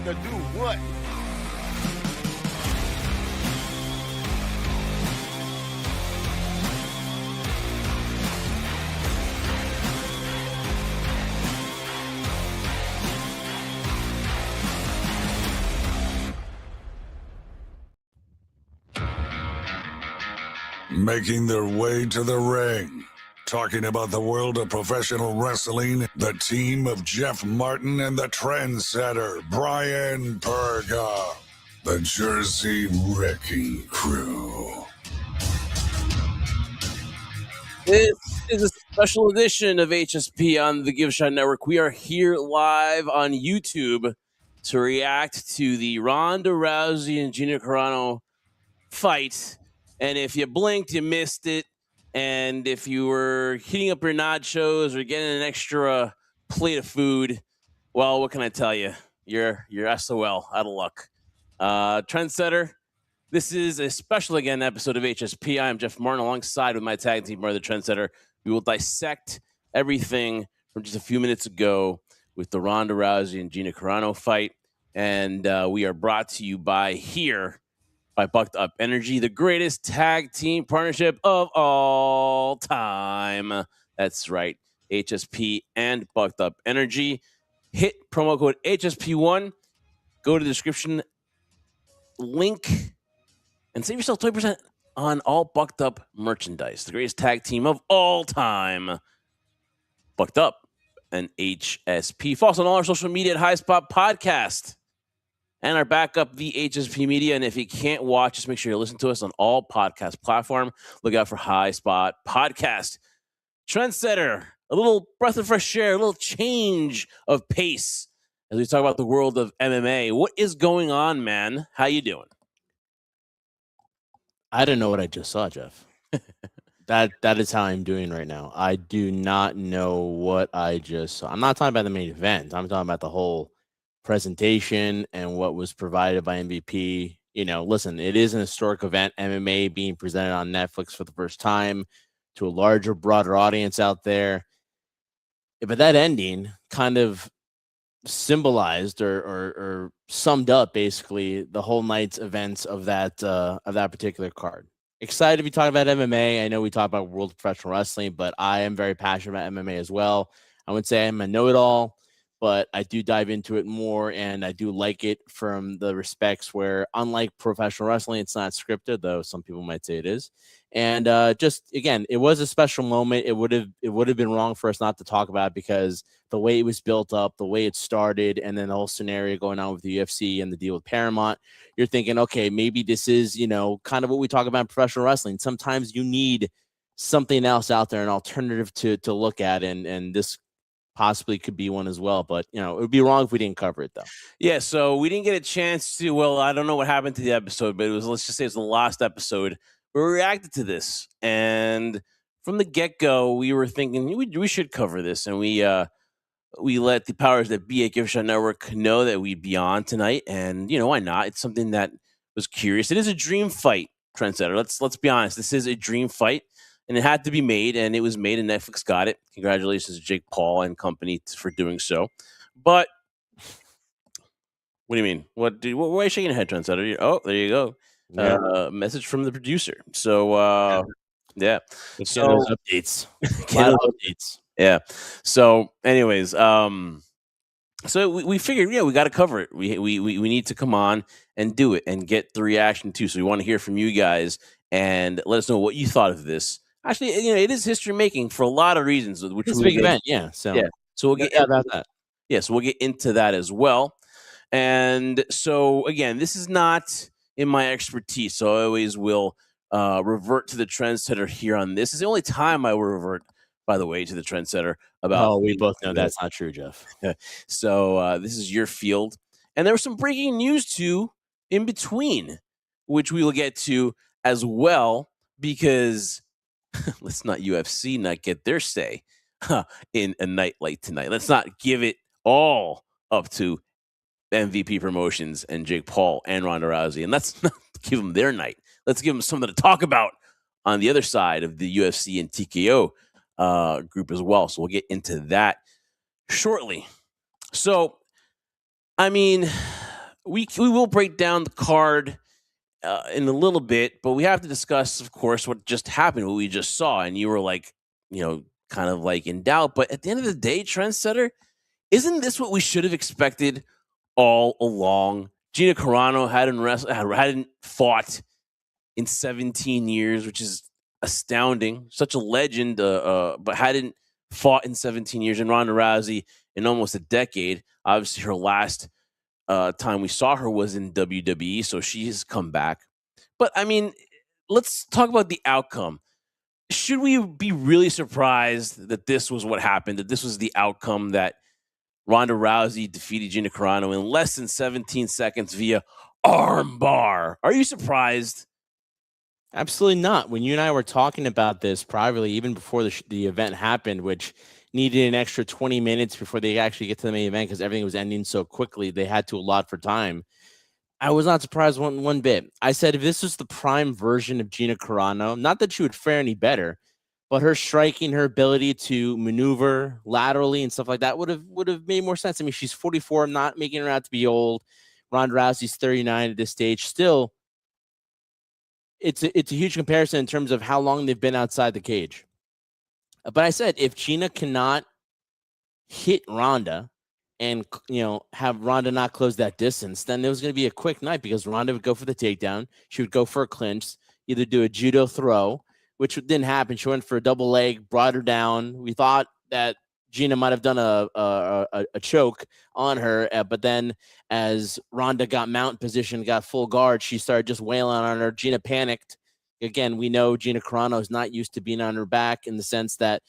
time to do what? Making their way to the ring. Talking about the world of professional wrestling, the team of Jeff Martin and the trendsetter, Bryan Perga. The Jersey Wrecking Crew. This is a special edition of HSP on the Give Shot Network. We are here live on YouTube to react to the Ronda Rousey and Gina Carano fight. And if you blinked, you missed it. And if you were heating up your nachos or getting an extra plate of food, well, what can I tell you? You're SOL, out of luck. Trendsetter, this is a special, again, episode of HSP. I am Jeff Martin, alongside with my tag team partner, the Trendsetter. We will dissect everything from just a few minutes ago with the Ronda Rousey and Gina Carano fight. And we are brought to you by Bucked Up Energy, the greatest tag team partnership of all time. That's right, HSP and Bucked Up Energy. Hit promo code HSP1. Go to the description link and save yourself 20% on all Bucked Up merchandise. The greatest tag team of all time. Bucked Up and HSP. Follow us on all our social media at High Spot Podcast. And our backup, the HSP Media. And if you can't watch, just make sure you listen to us on all podcast platforms. Look out for High Spot Podcast. Trendsetter, a little breath of fresh air, a little change of pace as we talk about the world of MMA. What is going on, man? How you doing? I don't know what I just saw, Jeff. That is how I'm doing right now. I do not know what I just saw. I'm not talking about the main event. I'm talking about the whole presentation and what was provided by MVP. You know, listen, it is an historic event, MMA being presented on Netflix for the first time to a larger, broader audience out there. But that ending kind of symbolized or summed up basically the whole night's events of that particular card. Excited to be talking about MMA. I know we talk about world of professional wrestling, but I am very passionate about MMA as well. I would say I'm a know-it-all, but I do dive into it more, and I do like it from the respects where, unlike professional wrestling, it's not scripted, though some people might say it is. And just again, it was a special moment. It would have been wrong for us not to talk about it, because the way it was built up, the way it started, and then the whole scenario going on with the UFC and the deal with Paramount, you're thinking, okay, maybe this is, you know, kind of what we talk about in professional wrestling. Sometimes you need something else out there, an alternative to look at, and this possibly could be one as well. But, you know, it would be wrong if we didn't cover it, though. Yeah, so we didn't get a chance to, well, I don't know what happened to the episode, but it was, let's just say it's the last episode where we reacted to this. And from the get-go, we were thinking we should cover this. And we let the powers that be at Give Shot Network know that we'd be on tonight. And, you know, why not? It's something that was curious. It is a dream fight, Trendsetter. Let's be honest. This is a dream fight. And it had to be made, and it was made, and Netflix got it. Congratulations to Jake Paul and company for doing so. But what do you mean? Why are you shaking your head, Trendsetter? Oh, there you go. Yeah. Message from the producer. So, yeah. So updates. Updates. Yeah. So, anyways, so we figured, yeah, we got to cover it. We need to come on and do it and get the reaction too. So we want to hear from you guys and let us know what you thought of this. Actually, you know, it is history making for a lot of reasons. Which it's a big event, yeah. So we'll get about that. Yeah, so we'll get into that as well. And so again, this is not in my expertise, so I always will revert to the Trendsetter here on this. It's the only time I will revert, by the way, to the Trendsetter about. Oh, we both know that's not true, Jeff. So this is your field, and there was some breaking news too in between, which we will get to as well, because let's not UFC not get their say in a night like tonight. Let's not give it all up to MVP Promotions and Jake Paul and Ronda Rousey, and let's not give them their night. Let's give them something to talk about on the other side of the UFC and TKO group as well. So we'll get into that shortly. So, I mean, we will break down the card in a little bit, but we have to discuss, of course, what just happened, what we just saw. And you were like, kind of like in doubt. But at the end of the day, Trendsetter, isn't this what we should have expected all along? Gina Carano hadn't fought in 17 years, which is astounding. Such a legend, but hadn't fought in 17 years. And Ronda Rousey in almost a decade. Obviously, her last time we saw her was in WWE, so she's come back. But I mean, let's talk about the outcome. Should we be really surprised that this was what happened, that this was the outcome, that Ronda Rousey defeated Gina Carano in less than 17 seconds via armbar? Are you surprised? Absolutely not. When you and I were talking about this privately, even before the event happened, which needed an extra 20 minutes before they actually get to the main event because everything was ending so quickly, they had to allot for time. I was not surprised one bit. I said if this was the prime version of Gina Carano, not that she would fare any better, but her striking, her ability to maneuver laterally and stuff like that would have made more sense. I mean, she's 44, not making her out to be old. Ronda Rousey's 39 at this stage. Still, it's a huge comparison in terms of how long they've been outside the cage. But I said if Gina cannot hit Ronda and have Ronda not close that distance, then there was going to be a quick night because Ronda would go for the takedown. She would go for a clinch, either do a judo throw, which didn't happen. She went for a double leg, brought her down. We thought that Gina might have done a choke on her, but then as Ronda got mount position, got full guard, she started just wailing on her. Gina panicked. Again, we know Gina Carano is not used to being on her back in the sense that,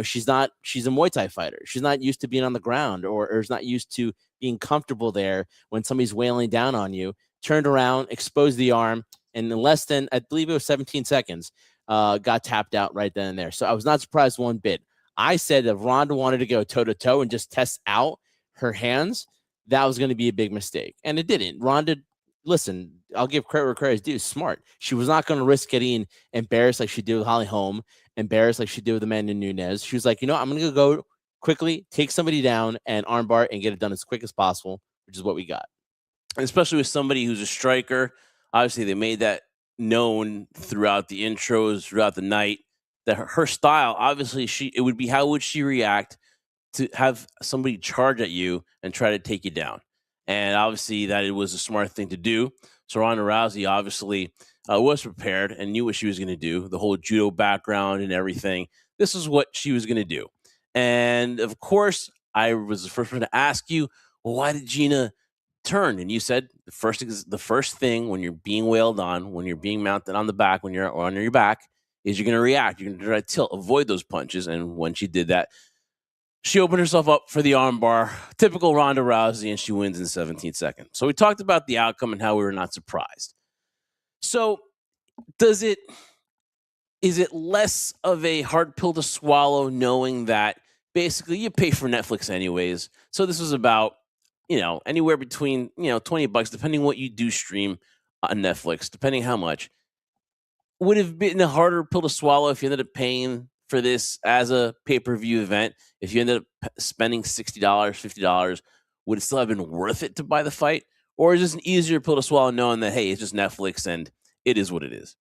she's a Muay Thai fighter. She's not used to being on the ground or is not used to being comfortable there when somebody's wailing down on you. Turned around, exposed the arm, and in less than, I believe it was 17 seconds, got tapped out right then and there. So I was not surprised one bit. I said if Ronda wanted to go toe-to-toe and just test out her hands, that was going to be a big mistake. And it didn't. Ronda, listen, I'll give credit where credit is due. Smart. She was not going to risk getting embarrassed like she did with Holly Holm, embarrassed like she did with Amanda Nunes. She was like, I'm going to go quickly, take somebody down and armbar and get it done as quick as possible, which is what we got. And especially with somebody who's a striker. Obviously, they made that known throughout the intros, throughout the night, that her style, obviously, it would be how would she react to have somebody charge at you and try to take you down. And obviously that it was a smart thing to do. So Ronda Rousey obviously was prepared and knew what she was going to do, the whole judo background and everything. This is what she was going to do. And of course, I was the first one to ask you, well, why did Gina turn? And you said the first thing when you're being wailed on, when you're being mounted on the back, when you're on your back, is you're going to react. You're going to try to tilt, avoid those punches. And when she did that, she opened herself up for the armbar, typical Ronda Rousey, and she wins in 17 seconds. So we talked about the outcome and how we were not surprised. So is it less of a hard pill to swallow knowing that basically you pay for Netflix anyways? So this was about, anywhere between, $20, depending what you do stream on Netflix, depending how much. Would have been a harder pill to swallow if you ended up paying for this as a pay-per-view event. If you ended up spending $60, $50, would it still have been worth it to buy the fight? Or is this an easier pill to swallow knowing that, hey, it's just Netflix and it is what it is?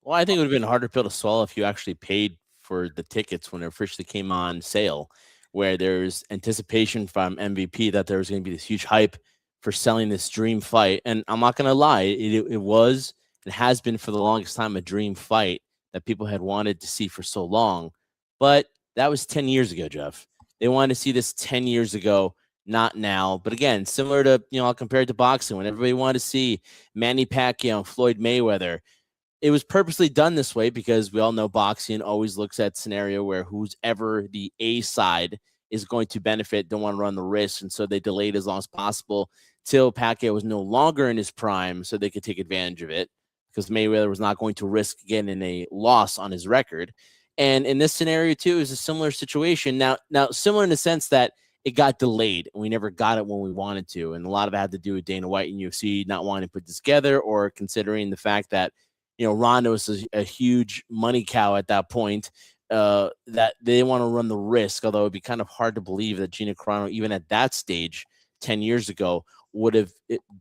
Well, I think it would have been a harder pill to swallow if you actually paid for the tickets when it officially came on sale, where there's anticipation from MVP that there was going to be this huge hype for selling this dream fight. And I'm not going to lie, it was, it has been for the longest time a dream fight that people had wanted to see for so long. But that was 10 years ago, Jeff. They wanted to see this 10 years ago, not now. But again, similar to, I'll compare it to boxing. When everybody wanted to see Manny Pacquiao and Floyd Mayweather, it was purposely done this way because we all know boxing always looks at scenario where who's ever the A side is going to benefit, don't want to run the risk. And so they delayed as long as possible till Pacquiao was no longer in his prime so they could take advantage of it, because Mayweather was not going to risk getting a loss on his record. And in this scenario, too, is a similar situation. Now, similar in the sense that it got delayed and we never got it when we wanted to. And a lot of it had to do with Dana White and UFC not wanting to put this together, or considering the fact that, Ronda was a huge money cow at that point, that they didn't want to run the risk, although it'd be kind of hard to believe that Gina Carano, even at that stage 10 years ago, the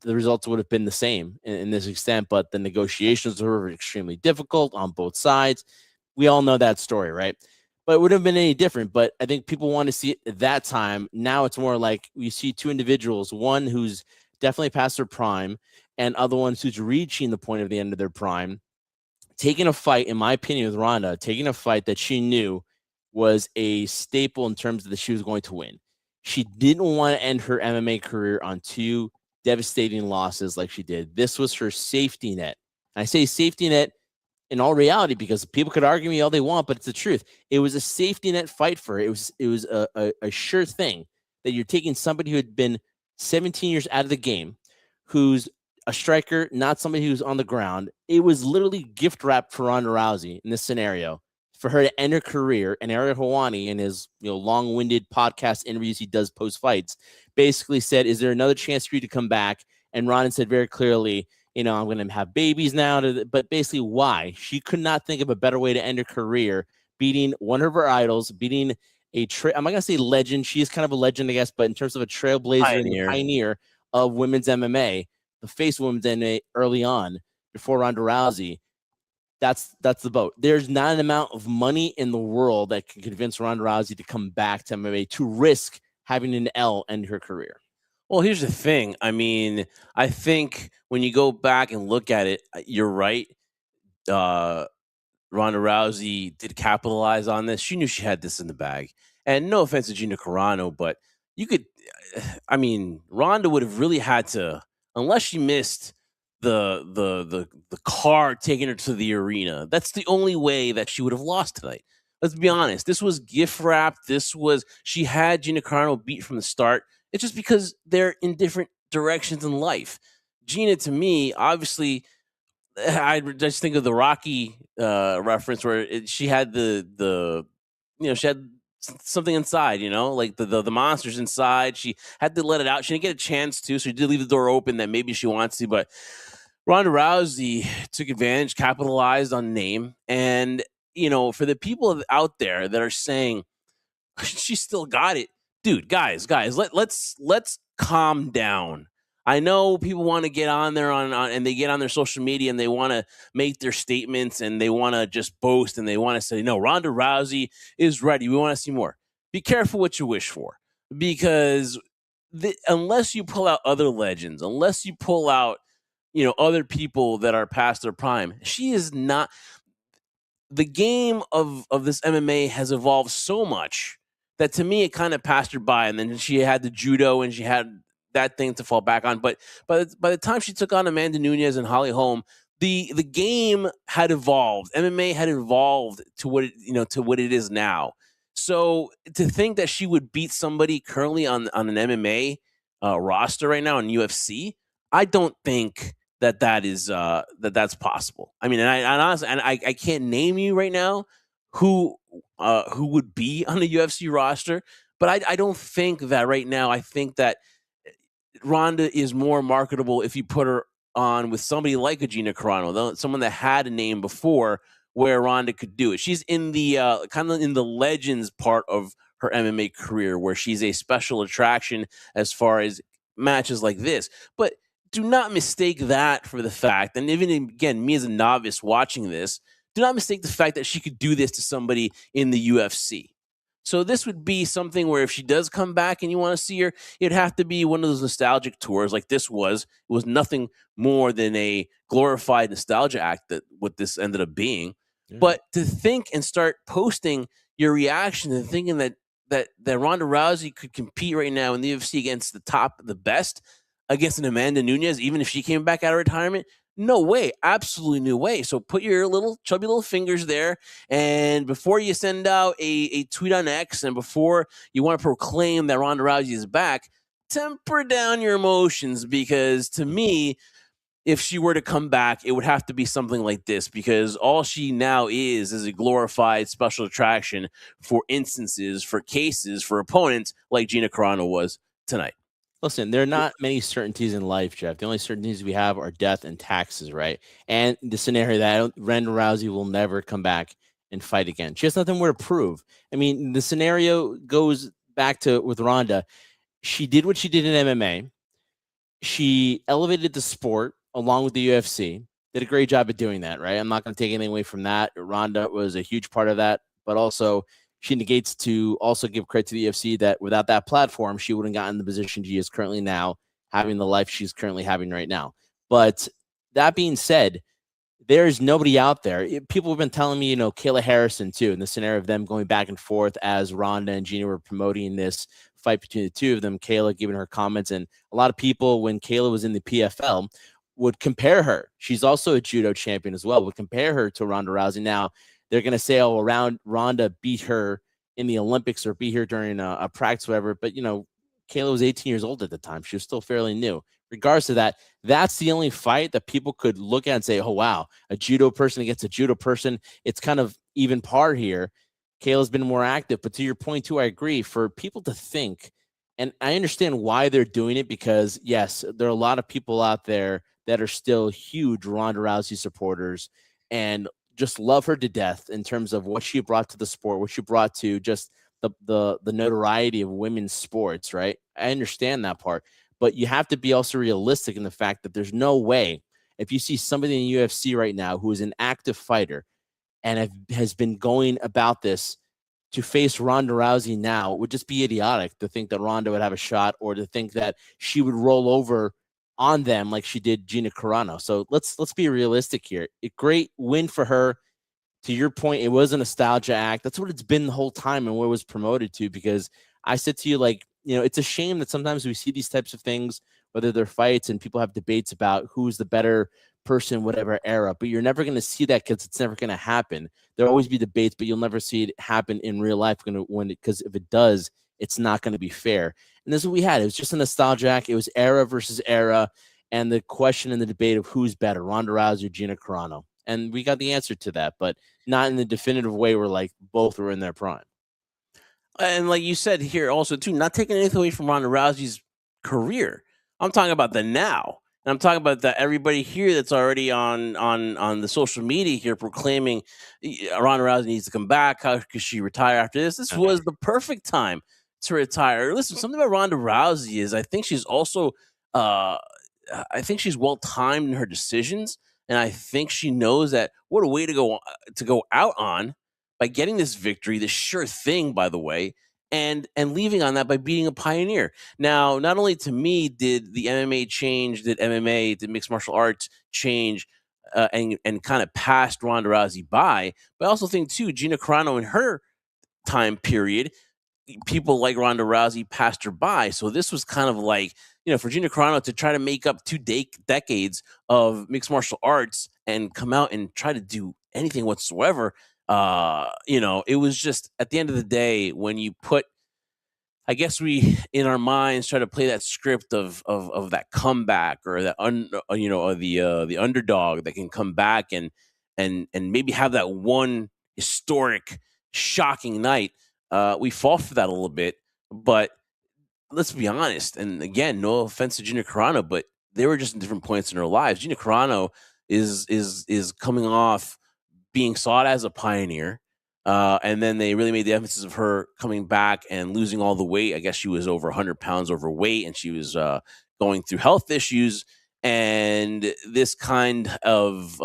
results would have been the same in this extent, but the negotiations were extremely difficult on both sides. We all know that story, right? But it wouldn't have been any different. But I think people want to see it at that time. Now it's more like we see two individuals, one who's definitely past their prime and other ones who's reaching the point of the end of their prime, taking a fight, in my opinion, with Ronda, taking a fight that she knew was a staple in terms of that she was going to win. She didn't want to end her MMA career on two devastating losses like she did. This was her safety net. And I say safety net in all reality because people could argue me all they want, but it's the truth. It was a safety net fight for her. It was a sure thing that you're taking somebody who had been 17 years out of the game, who's a striker, not somebody who's on the ground. It was literally gift wrapped for Ronda Rousey in this scenario for her to end her career. And Ariel Helwani, in his long-winded podcast interviews he does post-fights, basically said, is there another chance for you to come back? And Ronda said very clearly, I'm going to have babies now. But basically, why? She could not think of a better way to end her career, beating one of her idols, beating I'm not going to say legend. She is kind of a legend, I guess, but in terms of a trailblazer and pioneer of women's MMA, the face of women's MMA early on, before Ronda Rousey, that's the boat. There's not an amount of money in the world that can convince Ronda Rousey to come back to MMA to risk having an L end her career. Well, here's the thing. I mean, I think when you go back and look at it, you're right. Ronda Rousey did capitalize on this. She knew she had this in the bag. And no offense to Gina Carano, but Ronda would have really had to, unless she missed the car taking her to the arena. That's the only way that she would have lost tonight. Let's be honest. This was gift wrapped. She had Gina Carano beat from the start. It's just because they're in different directions in life. Gina, to me, obviously, I just think of the Rocky reference where she had she had something inside, like the monsters inside. She had to let it out. She didn't get a chance to, so she did leave the door open that maybe she wants to. But Ronda Rousey took advantage, capitalized on name, and for the people out there that are saying she still got it, dude, guys, let's calm down. I know people want to get on there and they get on their social media and they want to make their statements and they want to just boast and they want to say, no, Ronda Rousey is ready. We want to see more. Be careful what you wish for, because unless you pull out other legends, unless you pull out, other people that are past their prime, she is not. The game of this MMA has evolved so much that to me it kind of passed her by, and then she had the judo and she had that thing to fall back on. But by the time she took on Amanda Nunes and Holly Holm, the game had evolved. MMA had evolved to what it is now. So to think that she would beat somebody currently on an MMA roster right now in UFC, I don't think that is that's possible. I mean, and honestly, I can't name you right now who would be on the UFC roster, but I don't think that right now. I think that Ronda is more marketable if you put her on with somebody like a Gina Carano, someone that had a name before where Ronda could do it. She's in the kind of in the legends part of her MMA career where she's a special attraction as far as matches like this. But do not mistake that for the fact, and even again, me as a novice watching this, do not mistake the fact that she could do this to somebody in the UFC. So this would be something where if she does come back and you want to see her, it'd have to be one of those nostalgic tours like this was. It was nothing more than a glorified nostalgia act that what this ended up being. Yeah. But to think and start posting your reaction and thinking that Ronda Rousey could compete right now in the UFC against the best, against an Amanda Nunes, even if she came back out of retirement, no way, absolutely no way. So put your little chubby little fingers there, and before you send out a tweet on X, and before you want to proclaim that Ronda Rousey is back, temper down your emotions, because to me, if she were to come back, it would have to be something like this, because all she now is a glorified special attraction for instances, for cases, for opponents like Gina Carano was tonight. Listen, there are not many certainties in life, Jeff. The only certainties we have are death and taxes, right? And the scenario that Ronda Rousey will never come back and fight again. She has nothing more to prove. I mean, the scenario goes back to with Ronda. She did what she did in MMA. she elevated the sport along with the UFC. Did a great job of doing that, right? I'm not going to take anything away from that. Ronda was a huge part of that, but also she negates to also give credit to the UFC that without that platform, she wouldn't gotten the position she is currently now, having the life she's currently having right now. But that being said, there's nobody out there. People have been telling me, Kayla Harrison too, in the scenario of them going back and forth as Ronda and Gina were promoting this fight between the two of them, Kayla giving her comments. And a lot of people, when Kayla was in the PFL, would compare her. She's also a judo champion as well, would compare her to Ronda Rousey. Now, they're going to say, oh, around Ronda beat her in the Olympics or beat her during a practice, whatever. But, Kayla was 18 years old at the time. She was still fairly new. Regardless of that, that's the only fight that people could look at and say, oh, wow, a judo person against a judo person. It's kind of even par here. Kayla's been more active. But to your point, too, I agree. For people to think, and I understand why they're doing it, because, yes, there are a lot of people out there that are still huge Ronda Rousey supporters and just love her to death in terms of what she brought to the sport, what she brought to just the notoriety of women's sports, right? I understand that part. But you have to be also realistic in the fact that there's no way, if you see somebody in the UFC right now who is an active fighter and has been going about this to face Ronda Rousey now, it would just be idiotic to think that Ronda would have a shot, or to think that she would roll over on them like she did Gina Carano. So let's be realistic here. A great win for her. To your point, it was a nostalgia act. That's what it's been the whole time and what it was promoted to, because I said to you, like, it's a shame that sometimes we see these types of things, whether they're fights and people have debates about who's the better person, whatever era, but you're never going to see that because it's never going to happen. There'll always be debates, but you'll never see it happen in real life because if it does, it's not going to be fair. And this is what we had. It was just a nostalgia act. It was era versus era. And the question and the debate of who's better, Ronda Rousey or Gina Carano. And we got the answer to that, but not in the definitive way where like both were in their prime. And like you said here also too, not taking anything away from Ronda Rousey's career. I'm talking about the now. And I'm talking about that everybody here that's already on the social media here proclaiming Ronda Rousey needs to come back. How could she retire after this? This was the perfect time to retire. Listen, something about Ronda Rousey is I think she's also I think she's well timed in her decisions, and I think she knows that what a way to go out on by getting this victory, this sure thing, by the way, and leaving on that by beating a pioneer. Now, not only to me did the MMA change, did mixed martial arts change, and kind of passed Ronda Rousey by, but I also think too Gina Carano in her time period, people like Ronda Rousey passed her by. So this was kind of like, for Gina Carano to try to make up 2 decades of mixed martial arts and come out and try to do anything whatsoever. It was just at the end of the day, when you put, I guess we in our minds try to play that script of that comeback, or that the underdog that can come back and maybe have that one historic shocking night. We fall for that a little bit, but let's be honest. And again, no offense to Gina Carano, but they were just in different points in her lives. Gina Carano is coming off being sought as a pioneer. And then they really made the emphasis of her coming back and losing all the weight. I guess she was over 100 pounds overweight, and she was going through health issues. And this kind of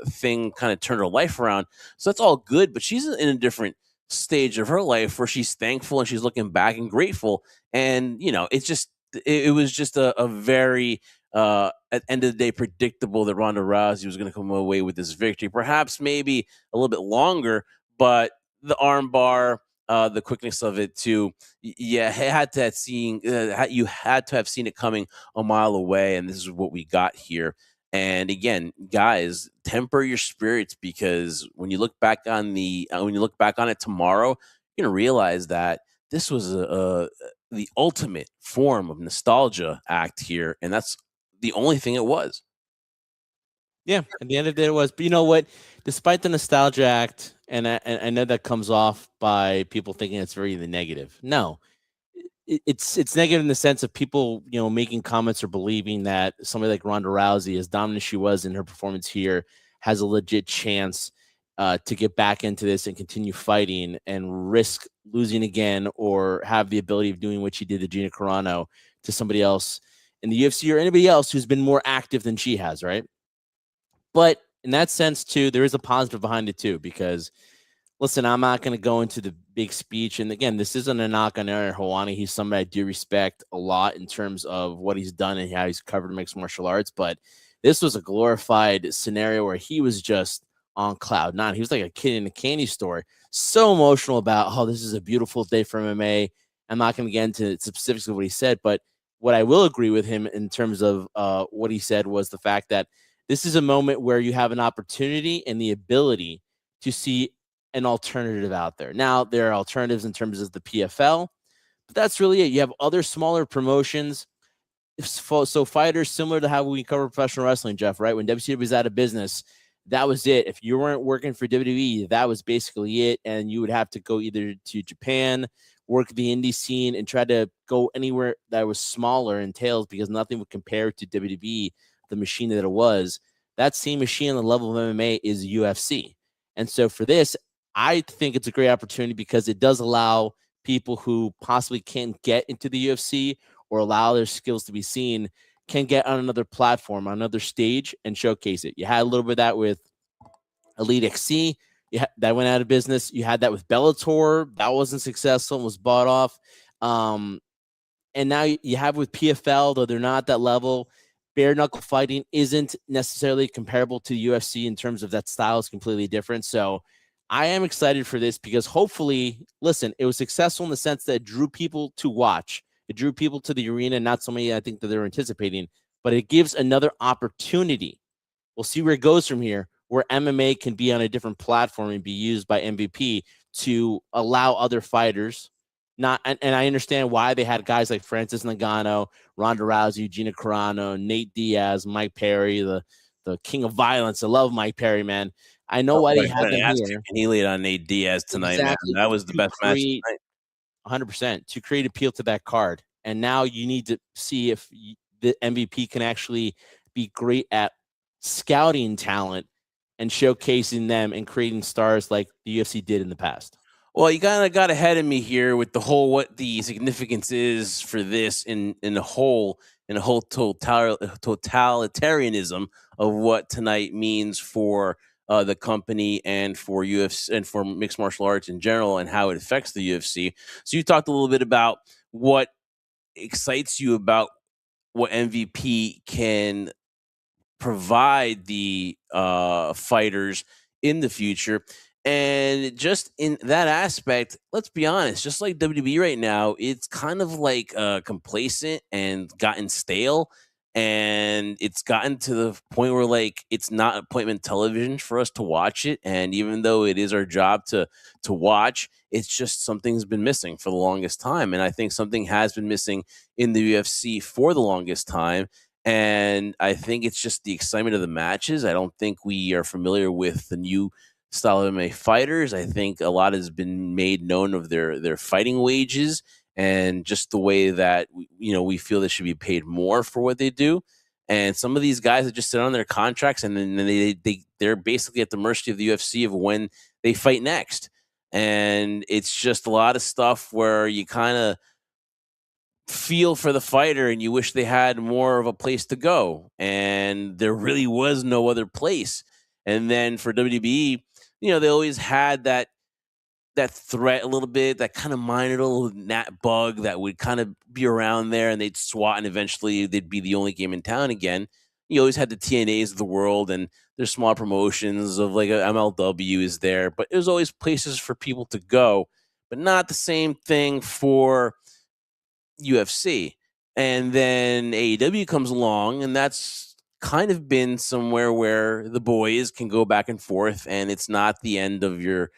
thing kind of turned her life around. So that's all good, but she's in a different stage of her life where she's thankful and she's looking back and grateful. And, it was just a very, at the end of the day, predictable that Ronda Rousey was going to come away with this victory. Perhaps maybe a little bit longer, but the armbar, the quickness of it too. You had to have seen it coming a mile away, and this is what we got here. And again, guys, temper your spirits, because when you look back on it tomorrow, you're gonna realize that this was the ultimate form of nostalgia act here, and that's the only thing it was. Yeah, at the end of the day, it was. But you know what? Despite the nostalgia act, and I know that comes off by people thinking it's very negative. No, it's negative in the sense of people, making comments or believing that somebody like Ronda Rousey, as dominant as she was in her performance here, has a legit chance to get back into this and continue fighting and risk losing again, or have the ability of doing what she did to Gina Carano to somebody else in the UFC or anybody else who's been more active than she has, right? But in that sense, too, there is a positive behind it, too, because listen, I'm not going to go into the big speech. And again, this isn't a knock on Ariel Helwani. He's somebody I do respect a lot in terms of what he's done and how he's covered mixed martial arts. But this was a glorified scenario where he was just on cloud nine. He was like a kid in a candy store, so emotional about, oh, this is a beautiful day for MMA. I'm not going to get into specifics of what he said, but what I will agree with him in terms of what he said was the fact that this is a moment where you have an opportunity and the ability to see an alternative out there. Now, there are alternatives in terms of the PFL, but that's really it. You have other smaller promotions. So fighters, similar to how we cover professional wrestling, Jeff, right? When WCW was out of business, that was it. If you weren't working for WWE, that was basically it. And you would have to go either to Japan, work the indie scene, and try to go anywhere that was smaller in tails because nothing would compare to WWE, the machine that it was. That same machine on the level of MMA is UFC. And so for this, I think it's a great opportunity because it does allow people who possibly can't get into the UFC or allow their skills to be seen can get on another platform, on another stage, and showcase it. You had a little bit of that with Elite XC. That went out of business. You had that with Bellator. That wasn't successful and was bought off. And now you have with PFL, though they're not at that level. Bare knuckle fighting isn't necessarily comparable to the UFC in terms of that style is completely different. So I am excited for this because hopefully, listen, it was successful in the sense that it drew people to watch. It drew people to the arena, not so many I think that they're anticipating, but it gives another opportunity. We'll see where it goes from here, where MMA can be on a different platform and be used by MVP to allow other fighters. And I understand why they had guys like Francis Ngannou, Ronda Rousey, Gina Carano, Nate Diaz, Mike Perry, the king of violence. I love Mike Perry, man. I know why they had them here. And he laid on Nate Diaz tonight, Exactly. man. That was the best match tonight. 100% to create appeal to that card. And now you need to see if the MVP can actually be great at scouting talent and showcasing them and creating stars like the UFC did in the past. Well, you kind of got ahead of me here with the whole what the significance is for this in the whole totalitarianism of what tonight means for the company and for UFC and for mixed martial arts in general and how it affects the UFC. So you talked a little bit about what excites you about what MVP can provide the fighters in the future. And just in that aspect, let's be honest, just like WWE right now, it's kind of like complacent and gotten stale. And it's gotten to the point where like it's not appointment television for us to watch it. And even though it is our job to watch, it's just something's been missing for the longest time. And I think something has been missing in the UFC for the longest time. And I think it's just the excitement of the matches. I don't think we are familiar with the new style of MMA fighters. I think a lot has been made known of their fighting wages and just the way that we feel they should be paid more for what they do. And some of these guys that just sit on their contracts and then they're basically at the mercy of the UFC of when they fight next. And it's just a lot of stuff where you kind of feel for the fighter and you wish they had more of a place to go. And there really was no other place. And then for WWE, they always had that threat a little bit, that kind of minor little gnat bug that would kind of be around there and they'd swat and eventually they'd be the only game in town again. You always had the TNAs of the world and there's small promotions of like a MLW is there, but there's always places for people to go, but not the same thing for UFC. And then AEW comes along and that's kind of been somewhere where the boys can go back and forth and it's not the end of your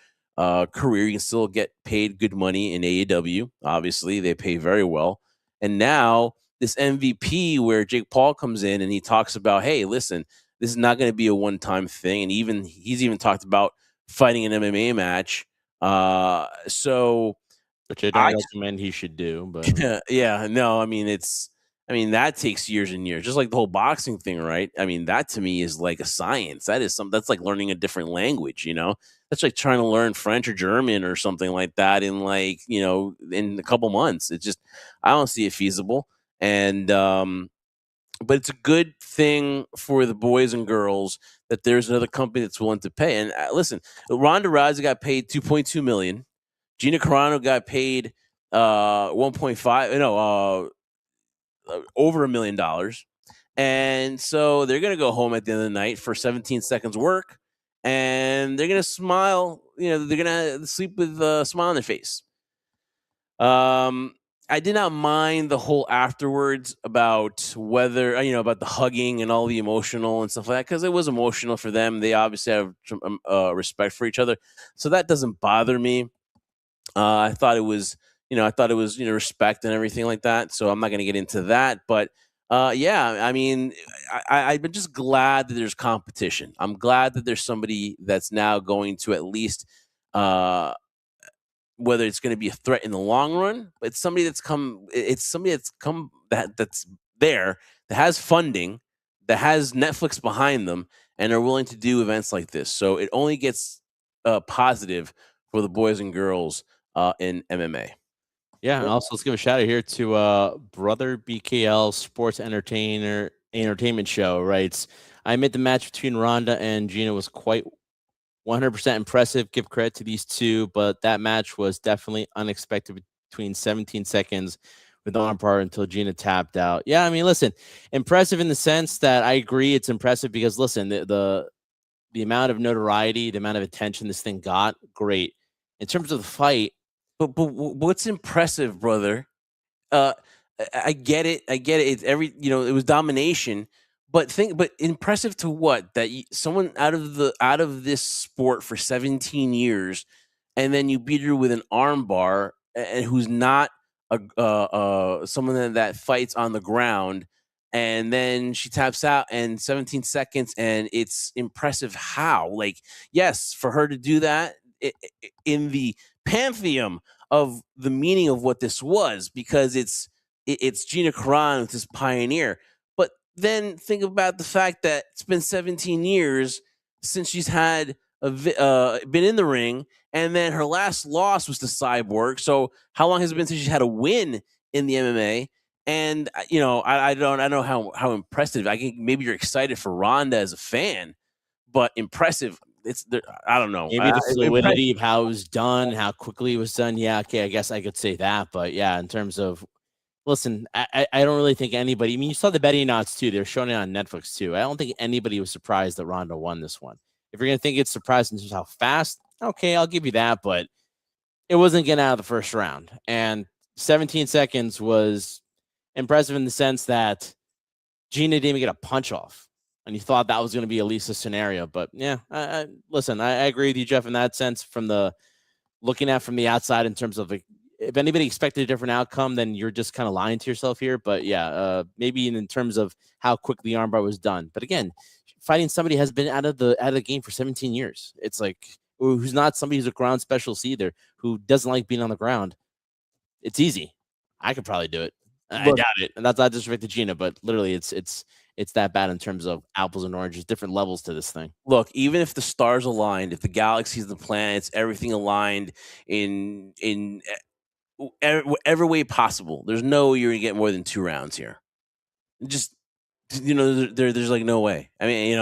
career. You can still get paid good money in AEW. Obviously, they pay very well. And now this MVP where Jake Paul comes in and he talks about, hey, listen, this is not going to be a one-time thing. And he's even talked about fighting an MMA match. Which I don't recommend he should do, but yeah, no, I mean that takes years and years, just like the whole boxing thing, right? I mean, that to me is like a science. That's like learning a different language, That's like trying to learn French or German or something like that in in a couple months. It's just I don't see it feasible. And but it's a good thing for the boys and girls that there's another company that's willing to pay. And listen, Ronda Rousey got paid $2.2 million. Gina Carano got paid 1.5. Over $1 million. And so they're going to go home at the end of the night for 17 seconds work, and they're going to smile. They're going to sleep with a smile on their face. I did not mind the whole afterwards about whether, about the hugging and all the emotional and stuff like that, because it was emotional for them. They obviously have respect for each other. So that doesn't bother me. I thought it was, respect and everything like that. So I'm not going to get into that. But yeah, I mean, I've been just glad that there's competition. I'm glad that there's somebody that's now going to at least, whether it's going to be a threat in the long run, but it's somebody that's come. It's somebody that's there, that has funding, that has Netflix behind them, and are willing to do events like this. So it only gets positive for the boys and girls in MMA. Yeah, and also let's give a shout out here to Brother BKL Sports Entertainment Show. Writes, I admit the match between Ronda and Gina was quite 100% impressive. Give credit to these two, but that match was definitely unexpected between 17 seconds with the armbar until Gina tapped out. Yeah, I mean, listen, impressive in the sense that I agree it's impressive because listen, the amount of notoriety, the amount of attention this thing got, great. In terms of the fight, but what's impressive, brother? Uh, I get it. It's it was domination, but impressive to what? That someone out of this sport for 17 years, and then you beat her with an arm bar, and who's not someone that fights on the ground, and then she taps out in 17 seconds, and it's impressive. How? Like, yes, for her to do that in the pantheon of the meaning of what this was, because it's Gina Carano, this pioneer. But then think about the fact that it's been 17 years since she's had been in the ring, and then her last loss was to Cyborg. So how long has it been since she's had a win in the MMA? And I don't know how impressive. I think maybe you're excited for Ronda as a fan, but impressive. I don't know. maybe the fluidity of how it was done, how quickly it was done. Yeah, okay, I guess I could say that. But yeah, in terms of, listen, I don't really think anybody. I mean, you saw the betting odds too. They're showing it on Netflix too. I don't think anybody was surprised that Ronda won this one. If you're gonna think it's surprising just how fast, okay, I'll give you that. But it wasn't getting out of the first round, and 17 seconds was impressive in the sense that Gina didn't even get a punch off. And you thought that was going to be at least a scenario. But yeah, listen, I agree with you, Jeff, in that sense, from the looking at from the outside in terms of, like, if anybody expected a different outcome, then you're just kind of lying to yourself here. But yeah, maybe in terms of how quick the armbar was done. But again, fighting somebody has been out of the game for 17 years. It's like, who's not somebody who's a ground specialist either, who doesn't like being on the ground. It's easy. I could probably do it. I doubt it. And that's not disrespect to Gina, but literally it's that bad in terms of apples and oranges, different levels to this thing. Look, even if the stars aligned, if the galaxies, the planets, everything aligned in whatever way possible, there's no way you're gonna get more than 2 rounds here. Just there's like no way. I mean,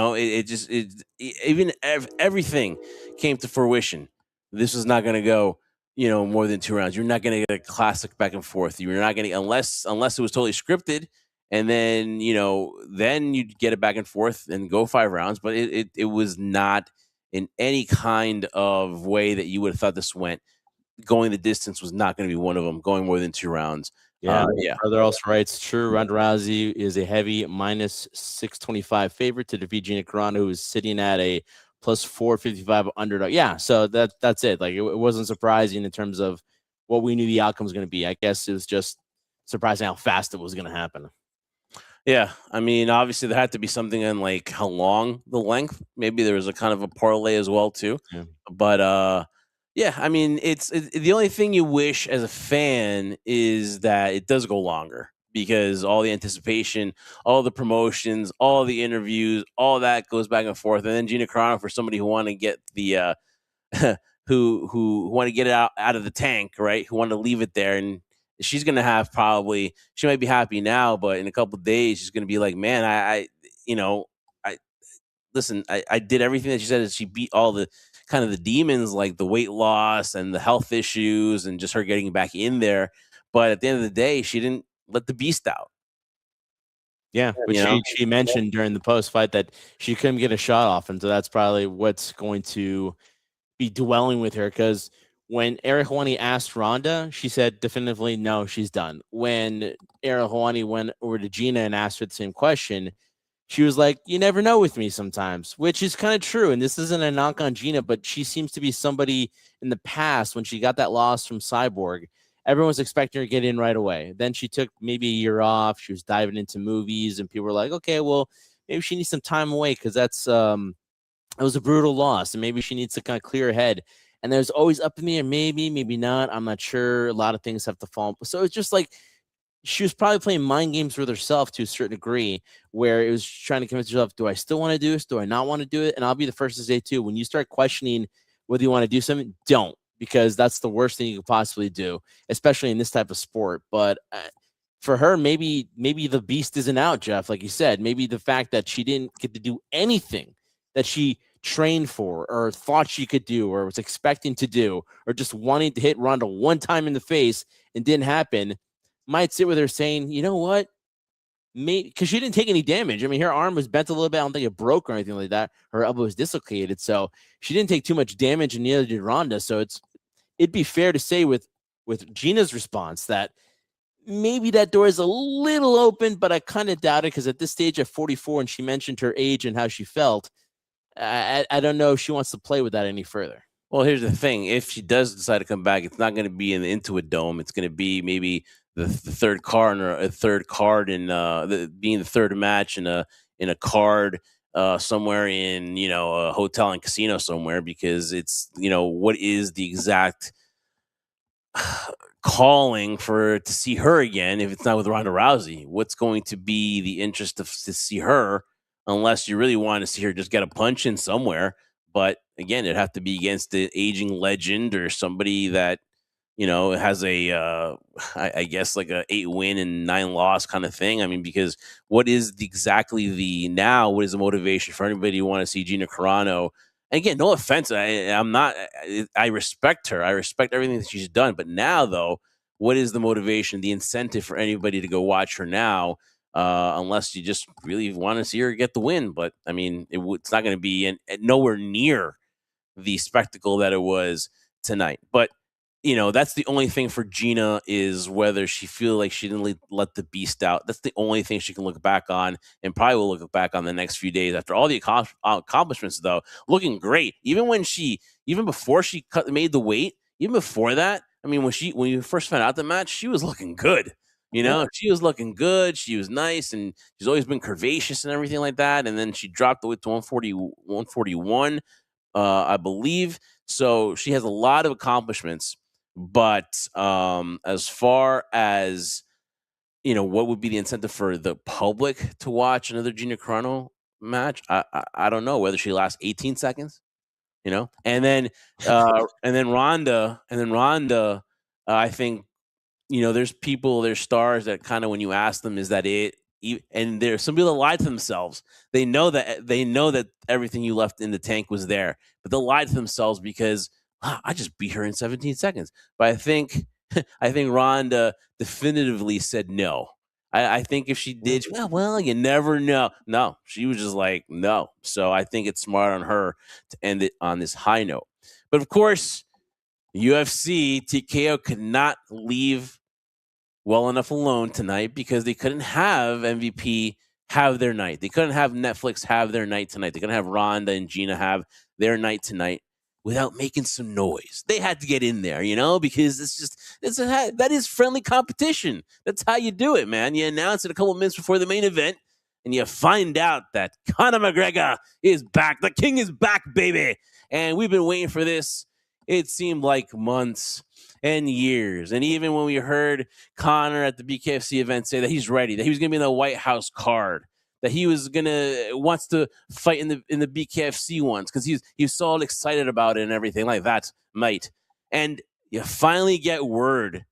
even if everything came to fruition, this is not gonna go more than 2 rounds. You're not gonna get a classic back and forth. You're not gonna, unless it was totally scripted, and then then you'd get it back and forth and go 5 rounds. But it was not in any kind of way that you would have thought this went. Going the distance was not going to be one of them. Going more than 2 rounds. Yeah. Brother also writes, true, Ronda Rousey is a heavy minus 625 favorite to defeat Gina Carano, who is sitting at a plus 455 underdog. Yeah, so that's it. Like, it wasn't surprising in terms of what we knew the outcome was going to be. I guess it was just surprising how fast it was going to happen. Yeah, I mean, obviously there had to be something in, like, how long the length. Maybe there was a kind of a parlay as well too. Yeah. But yeah, I mean, it's the only thing you wish as a fan is that it does go longer, because all the anticipation, all the promotions, all the interviews, all that goes back and forth. And then Gina Carano, for somebody who want to get the who want to get it out of the tank, right? Who want to leave it there, and she's going to have probably, she might be happy now, but in a couple of days, she's going to be like, man, I listen, I did everything that she said. She beat all the kind of the demons, like the weight loss and the health issues and just her getting back in there. But at the end of the day, she didn't let the beast out. Yeah, but she mentioned during the post fight that she couldn't get a shot off, and so that's probably what's going to be dwelling with her. Because when Ariel Helwani asked Ronda, she said definitively no, she's done. When Ariel Helwani went over to Gina and asked her the same question, she was like, "You never know with me sometimes," which is kind of true. And this isn't a knock on Gina, but she seems to be somebody in the past when she got that loss from Cyborg. Everyone was expecting her to get in right away. Then she took maybe a year off. She was diving into movies, and people were like, okay, well, maybe she needs some time away because it was a brutal loss, and maybe she needs to kind of clear her head. And there's always up in the air, maybe not. I'm not sure. A lot of things have to fall. So it's just like she was probably playing mind games with herself to a certain degree, where it was trying to convince herself, do I still want to do this? Do I not want to do it? And I'll be the first to say, too, when you start questioning whether you want to do something, don't, because that's the worst thing you could possibly do, especially in this type of sport. But for her, maybe the beast isn't out, Jeff, like you said. Maybe the fact that she didn't get to do anything that she trained for or thought she could do or was expecting to do or just wanting to hit Ronda one time in the face and didn't happen, might sit with her saying, you know what? Maybe because she didn't take any damage. I mean, her arm was bent a little bit. I don't think it broke or anything like that. Her elbow was dislocated. So she didn't take too much damage, and neither did Ronda. So it'd be fair to say with Gina's response that maybe that door is a little open, but I kind of doubt it because at this stage at 44, and she mentioned her age and how she felt, I don't know if she wants to play with that any further. Well, here's the thing. If she does decide to come back, it's not going to be in the Intuit Dome. It's going to be maybe the third card or a third card in being the third match in a card somewhere in, a hotel and casino somewhere, because it's, what is the exact calling to see her again if it's not with Ronda Rousey? What's going to be the interest to see her, unless you really want to see her just get a punch in somewhere? But again, it'd have to be against the aging legend or somebody that, has I guess like a 8-win and 9-loss kind of thing. I mean, because what is what is the motivation for anybody who want to see Gina Carano? And again, no offense. I respect her. I respect everything that she's done. But now, though, what is the motivation, the incentive for anybody to go watch her now? Unless you just really want to see her get the win. But I mean, it's not going to be nowhere near the spectacle that it was tonight. But that's the only thing for Gina, is whether she feel like she didn't let the beast out. That's the only thing she can look back on, and probably will look back on the next few days after all the accomplishments. Though looking great, even before she made the weight, even before that. I mean, when you first found out the match, she was looking good. She was looking good. She was nice, and she's always been curvaceous and everything like that. And then she dropped the weight to 140, 141, I believe. So she has a lot of accomplishments. But as far as, what would be the incentive for the public to watch another Gina Carano match? I don't know whether she lasts 18 seconds, and then Ronda, I think, there's stars that kind of, when you ask them, is that it? And there's some people that lie to themselves. They know that everything you left in the tank was there, but they'll lie to themselves because I just beat her in 17 seconds. But I think Ronda definitively said no. I think if she did, well, you never know. No, she was just like, no. So I think it's smart on her to end it on this high note. But of course, UFC, TKO could not leave well enough alone tonight, because they couldn't have MVP have their night. They couldn't have Netflix have their night tonight. They couldn't have Ronda and Gina have their night tonight without making some noise. They had to get in there, because that is friendly competition. That's how you do it, man. You announce it a couple minutes before the main event, and you find out that Conor McGregor is back. The king is back, baby. And we've been waiting for this. It seemed like months and years. And even when we heard Conor at the BKFC event say that he's ready, that he was going to be in the White House card, that he wants to fight in the BKFC once, because he's so all excited about it and everything like that, mate. And you finally get word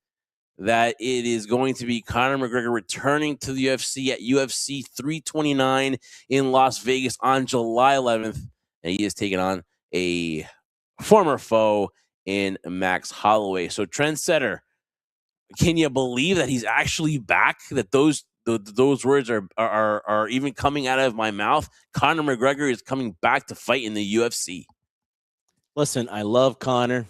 that it is going to be Conor McGregor returning to the UFC at UFC 329 in Las Vegas on July 11th. And he is taking on a former foe in Max Holloway. So, Trendsetter, can you believe that he's actually back? That those words are even coming out of my mouth? Conor McGregor is coming back to fight in the UFC. Listen, I love Conor.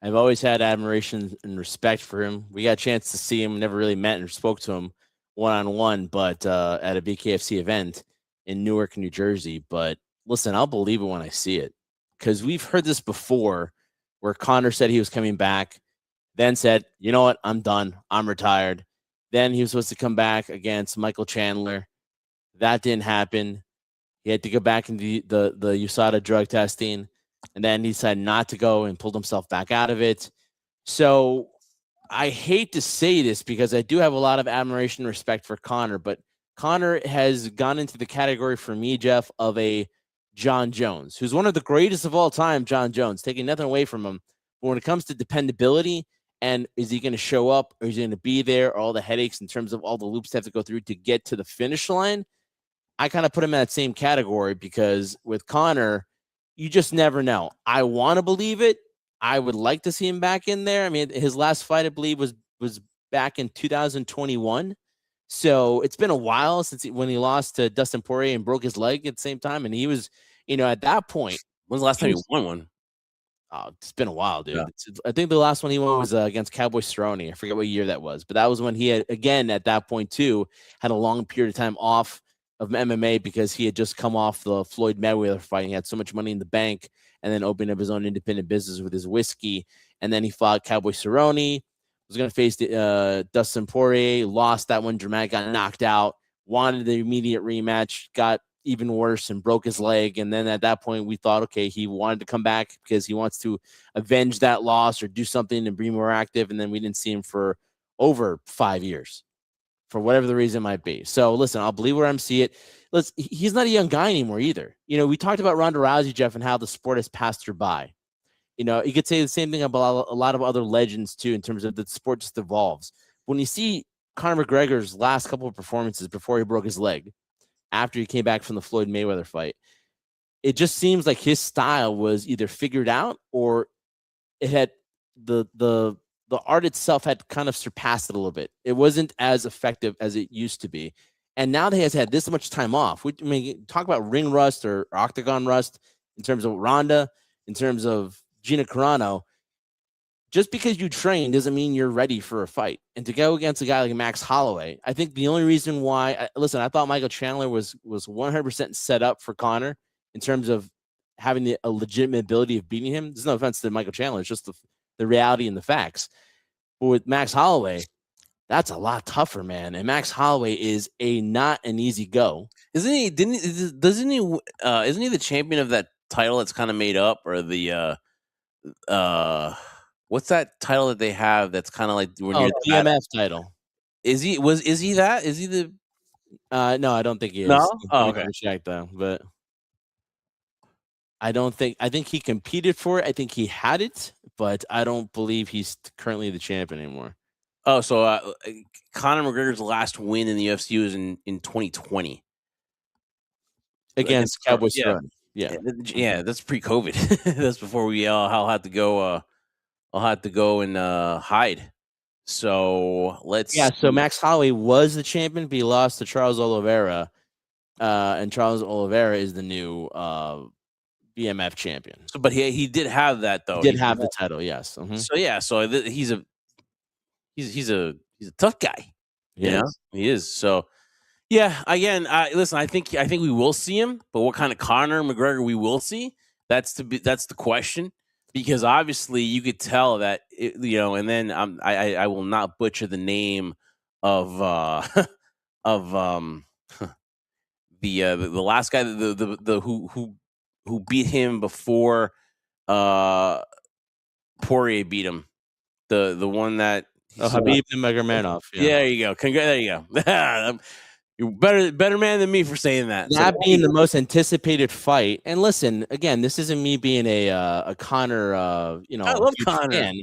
I've always had admiration and respect for him. We got a chance to see him, never really met or spoke to him one-on-one, but at a BKFC event in Newark, New Jersey. But listen, I'll believe it when I see it, because we've heard this before where Conor said he was coming back, then said, you know what, I'm done. I'm retired. Then he was supposed to come back against Michael Chandler. That didn't happen. He had to go back into the USADA drug testing. And then he decided not to go and pulled himself back out of it. So I hate to say this because I do have a lot of admiration and respect for Conor, but Conor has gone into the category for me, Jeff, of a John Jones, who's one of the greatest of all time, John Jones, taking nothing away from him. But when it comes to dependability and is he going to show up or is he going to be there, or all the headaches in terms of all the loops they have to go through to get to the finish line, I kind of put him in that same category because with Conor, you just never know. I want to believe it. I would like to see him back in there. I mean, his last fight, I believe, was back in 2021. So it's been a while since when he lost to Dustin Poirier and broke his leg at the same time. And he was, at that point. When's the last time he won one? Oh, it's been a while, dude. Yeah. I think the last one he won was against Cowboy Cerrone. I forget what year that was. But that was when he had, again, at that point, too, had a long period of time off of MMA because he had just come off the Floyd Mayweather fight. He had so much money in the bank and then opened up his own independent business with his whiskey. And then he fought Cowboy Cerrone, was going to face Dustin Poirier, lost that one dramatic, got knocked out, wanted the immediate rematch, got even worse and broke his leg. And then at that point, we thought, okay, he wanted to come back because he wants to avenge that loss or do something and be more active. And then we didn't see him for over 5 years. For whatever the reason might be. So listen, I'll believe where I'm see it. He's not a young guy anymore either. We talked about Ronda Rousey, Jeff, and how the sport has passed her by. You could say the same thing about a lot of other legends too, in terms of the sport just evolves. When you see Conor McGregor's last couple of performances before he broke his leg, after he came back from the Floyd Mayweather fight, it just seems like his style was either figured out or it had the art itself had kind of surpassed it a little bit. It wasn't as effective as it used to be. And now that he has had this much time off, talk about ring rust or octagon rust in terms of Ronda, in terms of Gina Carano. Just because you train doesn't mean you're ready for a fight. And to go against a guy like Max Holloway, I think the only reason why, I thought Michael Chandler was 100% set up for Conor in terms of having a legitimate ability of beating him. There's no offense to Michael Chandler. It's just the reality and the facts. But with Max Holloway, that's a lot tougher, man. And Max Holloway is not an easy go. Isn't he the champion of that title that's kind of made up, or the what's that title that they have that's kind of like when you're the BMF title? Is he that? Is he the no, I don't think he is. No? Oh, okay. Check though, but I think he competed for it. I think he had it, but I don't believe he's currently the champion anymore. Oh, so Conor McGregor's last win in the UFC was in 2020 against Cowboy Cerrone. Yeah, that's pre-COVID. That's before we all had to go. I'll have to go and hide. So let's. Yeah. So Max Holloway was the champion, but he lost to Charles Oliveira, and Charles Oliveira is the new BMF champion. So, but he did have that though. He did have the title, yes. Mm-hmm. So yeah, he's a tough guy. He is. So yeah, again, listen, I think we will see him, but what kind of Conor McGregor we will see? That's the question, because obviously you could tell that and then I will not butcher the name of the last guy, the who beat him before Poirier beat him, the one that Khabib Nurmagomedov. Yeah, there you go. There you go. You're better man than me for saying that. That being the most anticipated fight. And listen, again, this isn't me being a Conor, I love Conor fan,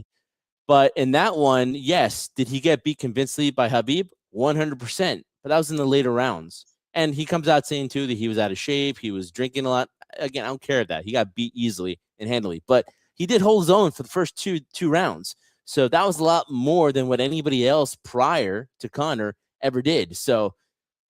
But in that one, yes, did he get beat convincingly by Khabib? 100%. But that was in the later rounds. And he comes out saying, too, that he was out of shape. He was drinking a lot. Again, I don't care that. He got beat easily and handily. But he did hold his own for the first two rounds. So that was a lot more than what anybody else prior to Conor ever did. So,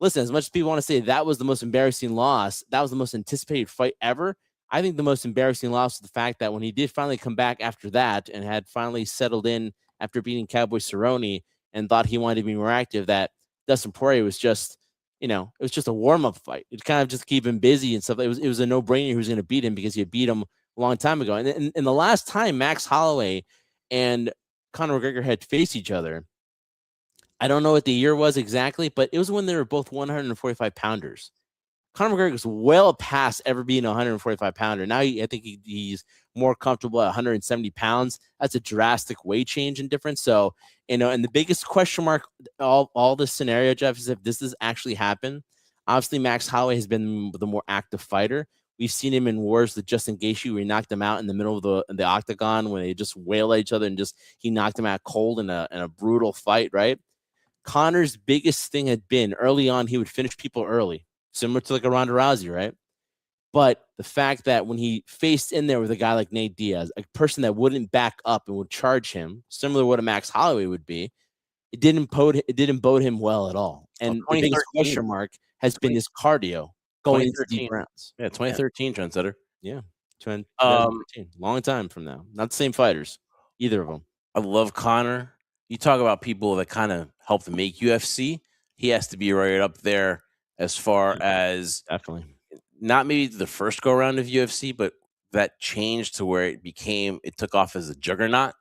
listen, as much as people want to say that was the most embarrassing loss, that was the most anticipated fight ever, I think the most embarrassing loss was the fact that when he did finally come back after that and had finally settled in after beating Cowboy Cerrone and thought he wanted to be more active, that Dustin Poirier was just, it was just a warm-up fight. It kind of just keep him busy and stuff. It was a no-brainer who was going to beat him because he had beat him a long time ago. And the last time Max Holloway and Conor McGregor had faced each other, I don't know what the year was exactly, but it was when they were both 145 pounders. Conor McGregor is well past ever being a 145 pounder. Now I think he's more comfortable at 170 pounds. That's a drastic weight change and difference. So, and the biggest question mark all this scenario, Jeff, is if this does actually happen. Obviously, Max Holloway has been the more active fighter. We've seen him in wars with Justin Gaethje where he knocked him out in the middle of the octagon when they just wail at each other and he knocked him out cold in a brutal fight, right? Conor's biggest thing had been early on, he would finish people early, similar to like a Ronda Rousey, right? But the fact that when he faced in there with a guy like Nate Diaz, a person that wouldn't back up and would charge him, similar to what a Max Holloway would be, it didn't bode him well at all. And the biggest question mark has been his cardio going into deep rounds. Yeah, 2013 trendsetter. Yeah, 2013. Long time from now. Not the same fighters, either of them. I love Conor. You talk about people that kind of helped make UFC. He has to be right up there as far as definitely not maybe the first go around of UFC, but that changed to where it took off as a juggernaut.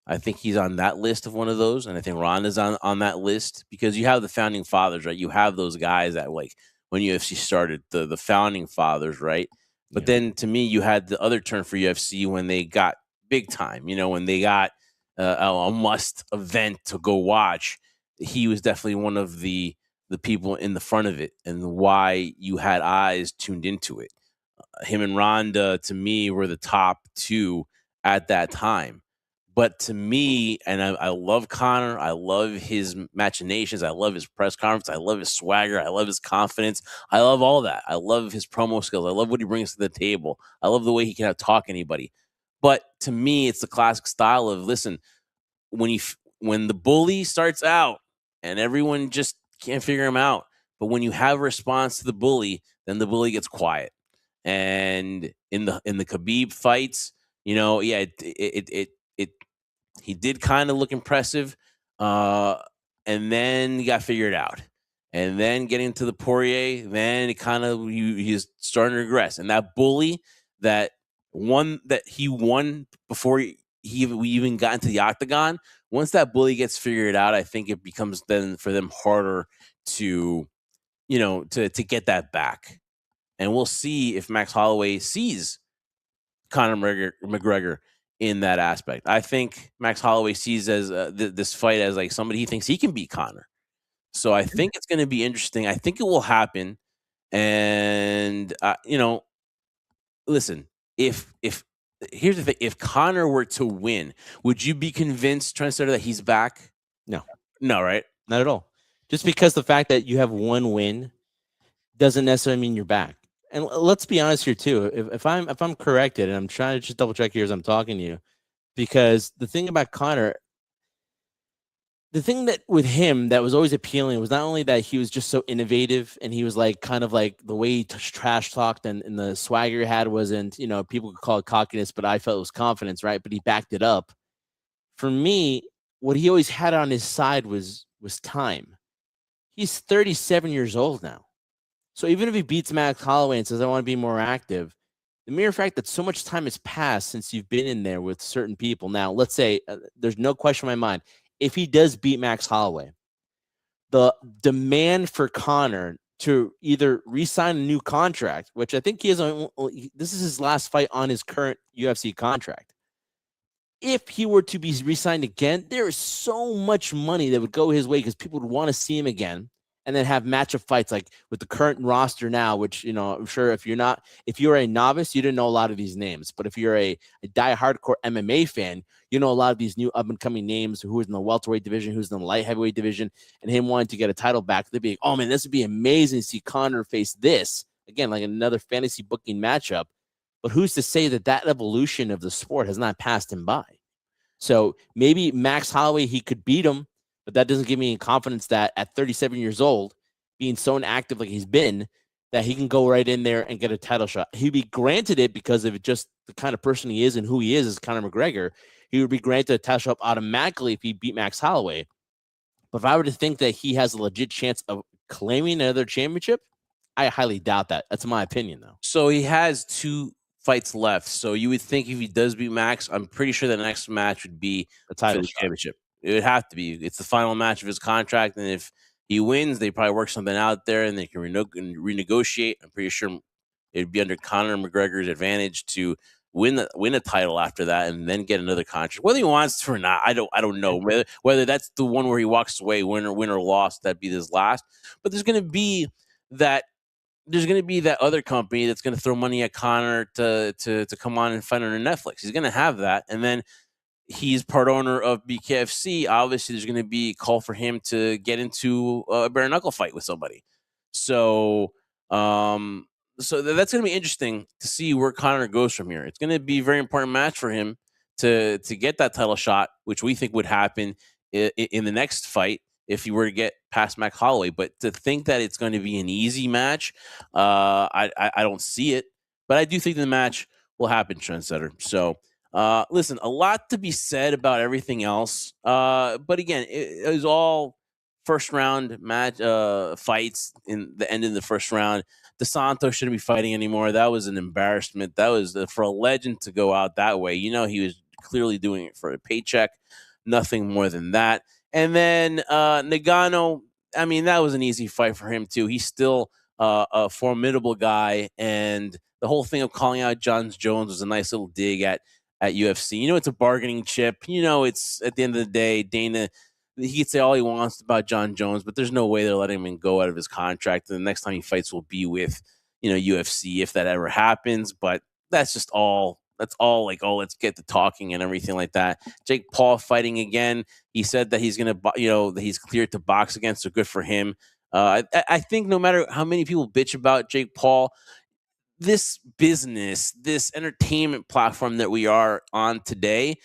I think he's on that list of one of those, and I think Ronda's on that list because you have the founding fathers, right? You have those guys that like when UFC started, the founding fathers, right? But then to me, you had the other turn for UFC when they got big time. When they got a must event to go watch. He was definitely one of the people in the front of it and why you had eyes tuned into it. Him and Ronda, to me, were the top two at that time. But to me, and I love Conor, I love his machinations, I love his press conference, I love his swagger, I love his confidence, I love all that. I love his promo skills, I love what he brings to the table, I love the way he can talk anybody. But to me, it's the classic style of, listen, when the bully starts out and everyone just can't figure him out, but when you have a response to the bully, then the bully gets quiet. And in the Khabib fights, he did kind of look impressive, and then he got figured out. And then getting to the Poirier, then it kind of he's starting to regress. And that bully that he won before we even got into the octagon. Once that bully gets figured out, I think it becomes then for them harder to get that back. And we'll see if Max Holloway sees Conor McGregor in that aspect. I think Max Holloway sees as this fight as like somebody he thinks he can beat Conor. So I think it's going to be interesting. I think it will happen. And listen, if here's the thing, if Conor were to win, would you be convinced, Trendsetter, that he's back? No, right? Not at all. Just because the fact that you have one win doesn't necessarily mean you're back. And let's be honest here too. If I'm corrected, and I'm trying to just double check here as I'm talking to you, because the thing about Conor, the thing that with him that was always appealing was not only that he was just so innovative and he was like kind of like the way he trash talked and the swagger he had wasn't, people could call it cockiness, but I felt it was confidence, right? But he backed it up. For me, what he always had on his side was time. He's 37 years old now. So even if he beats Max Holloway and says, I want to be more active, the mere fact that so much time has passed since you've been in there with certain people. Now, let's say there's no question in my mind. If he does beat Max Holloway, the demand for Conor to either re-sign a new contract, which I think he has, this is his last fight on his current UFC contract. If he were to be re-signed again, there is so much money that would go his way because people would want to see him again. and then have matchup fights like with the current roster now, which, you know, I'm sure if you're a novice, you didn't know a lot of these names. But if you're a die hardcore MMA fan, you know a lot of these new up and coming names, who is in the welterweight division, who's in the light heavyweight division, and him wanting to get a title back. They'd be like, oh man, this would be amazing to see Conor face this again, like another fantasy booking matchup. But who's to say that evolution of the sport has not passed him by? So maybe Max Holloway, he could beat him, but that doesn't give me any confidence that at 37 years old, being so inactive like he's been, that he can go right in there and get a title shot. He'd be granted it because of just the kind of person he is and who he is as Conor McGregor. He would be granted a title shot automatically if he beat Max Holloway. But if I were to think that he has a legit chance of claiming another championship, I highly doubt that. That's my opinion, though. So he has 2 fights left. So you would think if he does beat Max, I'm pretty sure the next match would be The title for the shot. championship. It would have to be. It's the final match of his contract, and if he wins, they probably work something out there, and they can renegotiate. I'm pretty sure it'd be under Conor McGregor's advantage to win a title after that, and then get another contract. Whether he wants to or not, I don't know. Whether that's the one where he walks away, win or loss, that'd be his last. But there's going to be that other company that's going to throw money at Conor to come on and fight on Netflix. He's going to have that, and then he's part owner of BKFC. Obviously, there's going to be a call for him to get into a bare knuckle fight with somebody. So, that's going to be interesting to see where Conor goes from here. It's going to be a very important match for him to get that title shot, which we think would happen in the next fight if he were to get past Max Holloway. But to think that it's going to be an easy match, I don't see it. But I do think the match will happen, Trendsetter. So, listen, a lot to be said about everything else. But again, it was all first round match fights in the end of the first round. Santos shouldn't be fighting anymore. That was an embarrassment. That was for a legend to go out that way. You know, he was clearly doing it for a paycheck, nothing more than that. And then Ngannou, I mean, that was an easy fight for him too. He's still a formidable guy, and the whole thing of calling out Jon Jones was a nice little dig at UFC. You know, it's a bargaining chip. You know, it's at the end of the day, Dana, he could say all he wants about Jon Jones, but there's no way they're letting him go out of his contract. And the next time he fights will be with, you know, UFC, if that ever happens. But that's just all. That's all like, oh, let's get to talking and everything like that. Jake Paul fighting again. He said that he's going to, you know, that he's cleared to box again. So good for him. I think no matter how many people bitch about Jake Paul, this business, this entertainment platform that we are on today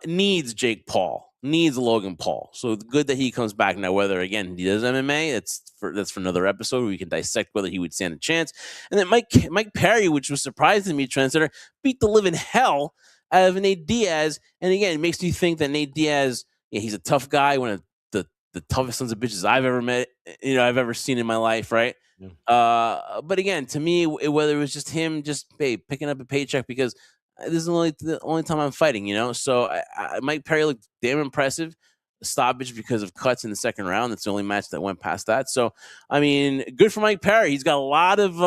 needs Jake Paul, needs Logan Paul. So good that he comes back now. Whether again he does MMA, that's for another episode where we can dissect whether he would stand a chance. And then Mike Perry, which was surprising me, Trendsetter, beat the living hell out of Nate Diaz. And again, it makes me think that Nate Diaz, yeah, he's a tough guy, one of the toughest sons of bitches I've ever met, you know, I've ever seen in my life, right? Yeah. But again, to me, whether it was just him picking up a paycheck because this is the only time I'm fighting, you know. So Mike Perry looked damn impressive. Stoppage because of cuts in the second round. That's the only match that went past that. So I mean, good for Mike Perry. He's got a lot of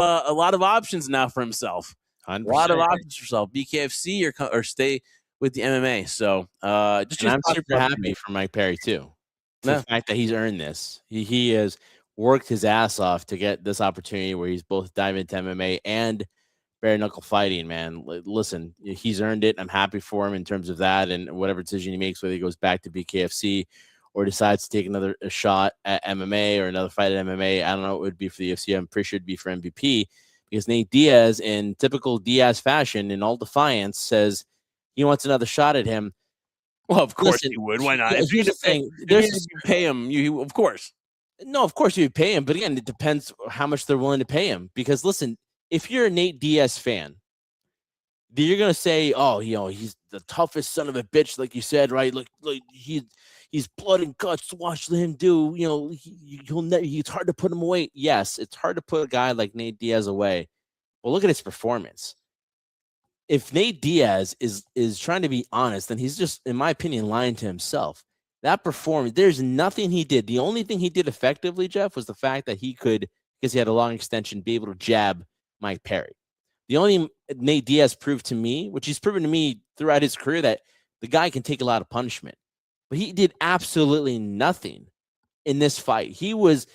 options now for himself. 100%. A lot of options for himself. BKFC or stay with the MMA. So I'm super happy for Mike Perry too. The fact that he's earned this. He has worked his ass off to get this opportunity where he's both diving into MMA and bare knuckle fighting, man. Listen, he's earned it. I'm happy for him in terms of that, and whatever decision he makes, whether he goes back to BKFC or decides to take another shot at MMA or another fight at MMA. I don't know what it would be for the UFC. I'm pretty sure it'd be for MVP, because Nate Diaz, in typical Diaz fashion, in all defiance, says he wants another shot at him. Well, of course he would. Why not? If you're saying you pay him, you of course. No, of course you pay him, but again, it depends how much they're willing to pay him. Because listen, if you're a Nate Diaz fan, you're gonna say, "Oh, you know, he's the toughest son of a bitch," like you said, right? Like he's blood and guts. Watch him do. You know, it's hard to put him away. Yes, it's hard to put a guy like Nate Diaz away. Well, look at his performance. If Nate Diaz is trying to be honest, then he's just, in my opinion, lying to himself. That performance, there's nothing he did. The only thing he did effectively, Jeff, was the fact that he could, because he had a long extension, be able to jab Mike Perry. The only Nate Diaz proved to me, which he's proven to me throughout his career, that the guy can take a lot of punishment. But he did absolutely nothing in this fight. He was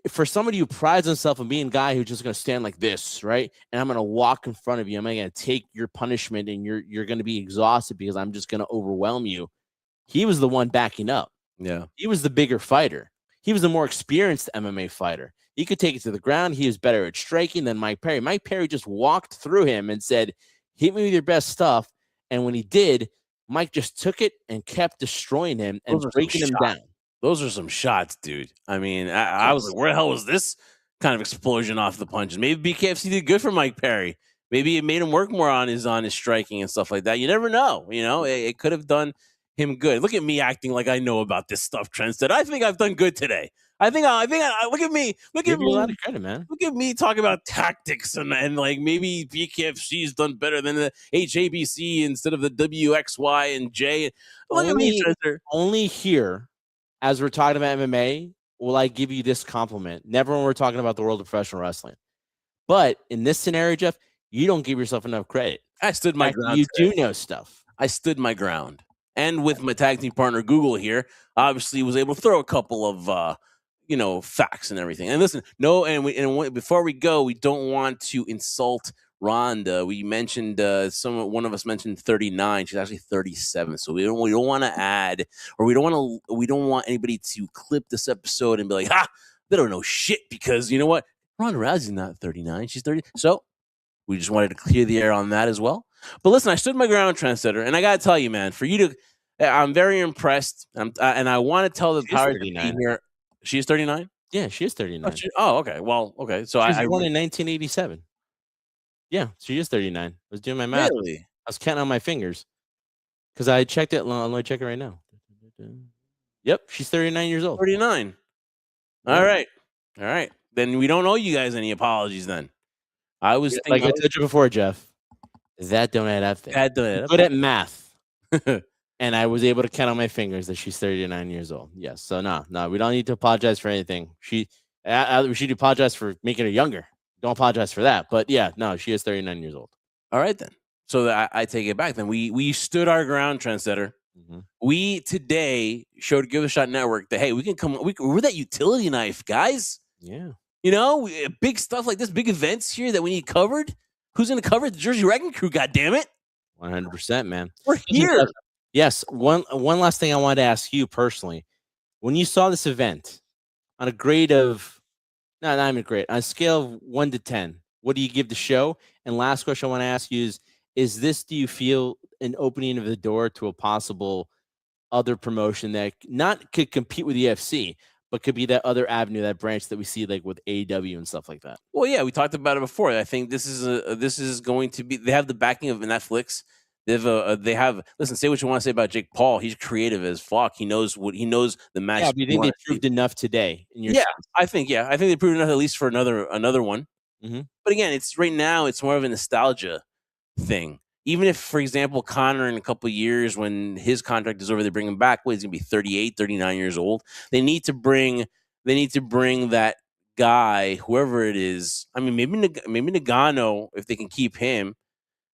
for somebody who prides himself on being a guy who's just going to stand like this, right? And I'm going to walk in front of you. I'm going to take your punishment, and you're going to be exhausted because I'm just going to overwhelm you. He was the one backing up. Yeah. He was the bigger fighter. He was the more experienced MMA fighter. He could take it to the ground. He was better at striking than Mike Perry. Mike Perry just walked through him and said, hit me with your best stuff. And when he did, Mike just took it and kept destroying him and breaking him down. Those are some shots, dude. I mean, I was like, where the hell was this kind of explosion off the punches? Maybe BKFC did good for Mike Perry. Maybe it made him work more on his striking and stuff like that. You never know. You know, it could have done him good. Look at me acting like I know about this stuff, Trendstead. I think I've done good today. I think look at me. Look at me. A lot of credit, man. Look at me talking about tactics and like maybe BKFC's done better than the HABC instead of the WXY and J. Look at me, Trendstead. Only here, as we're talking about MMA, will I give you this compliment. Never when we're talking about the world of professional wrestling. But in this scenario, Jeff, you don't give yourself enough credit. I stood my ground. You do know stuff. I stood my ground. And with my tag team partner, Google here, obviously was able to throw a couple of, facts and everything. And listen, before we go, we don't want to insult Ronda. We mentioned one of us mentioned 39. She's actually 37. So we don't want to add, or we don't want anybody to clip this episode and be like, they don't know shit, because you know what? Ronda Rousey's not 39. She's 30. So we just wanted to clear the air on that as well. But listen, I stood my ground, Trendsetter, and I got to tell you, man, I'm very impressed. And I want to tell the powers that be here. She's 39? Yeah, she is 39. Okay. Well, okay. So I born in 1987. Yeah, she is 39. I was doing my math. Really? I was counting on my fingers because I checked it. Let me check it right now. Yep, she's 39 years old. 39. All right. Then we don't owe you guys any apologies then. I was thinking, like I told you before, Jeff. That don't add up. Good at math. And I was able to count on my fingers that she's 39 years old. Yes. So no, we don't need to apologize for anything. We should apologize for making her younger. Don't apologize for that. But yeah, no, she is 39 years old. All right, then. So I take it back. Then we stood our ground, Trendsetter. Mm-hmm. We today showed Give a Shot Network that, hey, we can come. We're that utility knife, guys. Yeah. You know, big stuff like this, big events here that we need covered. Who's going to cover it? The Jersey Wrecking Crew, goddammit. 100%, man. We're here. Yes. One last thing I wanted to ask you personally. When you saw this event, on a grade of, not even a grade, on a scale of 1 to 10, what do you give the show? And last question I want to ask you is this, do you feel an opening of the door to a possible other promotion that not could compete with the UFC, but could be that other avenue, that branch that we see like with AEW and stuff like that? Well, yeah, we talked about it before. I think this is going to be. They have the backing of Netflix. They have. Listen, say what you want to say about Jake Paul. He's creative as fuck. He knows the match. Yeah, but you think they proved enough today? I think they proved enough at least for another one. Mm-hmm. But again, it's right now. It's more of a nostalgia thing. Even if, for example, Conor in a couple of years, when his contract is over, they bring him back. He's going to be 38, 39 years old. They need to bring that guy, whoever it is. I mean, maybe Ngannou, if they can keep him,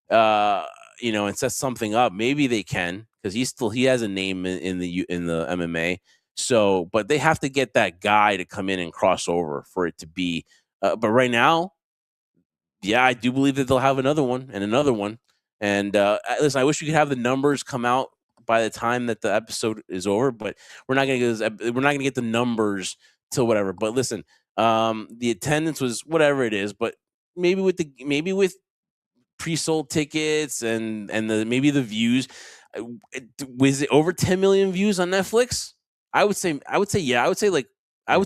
and set something up. Maybe they can, because he has a name in the MMA. So, but they have to get that guy to come in and cross over for it to be. But right now, yeah, I do believe that they'll have another one and another one. And listen, I wish we could have the numbers come out by the time that the episode is over, but we're not going to get the numbers till whatever. But listen, the attendance was whatever it is, but maybe with pre-sold tickets and maybe the views, was it over 10 million views on Netflix? I would say yeah. I would say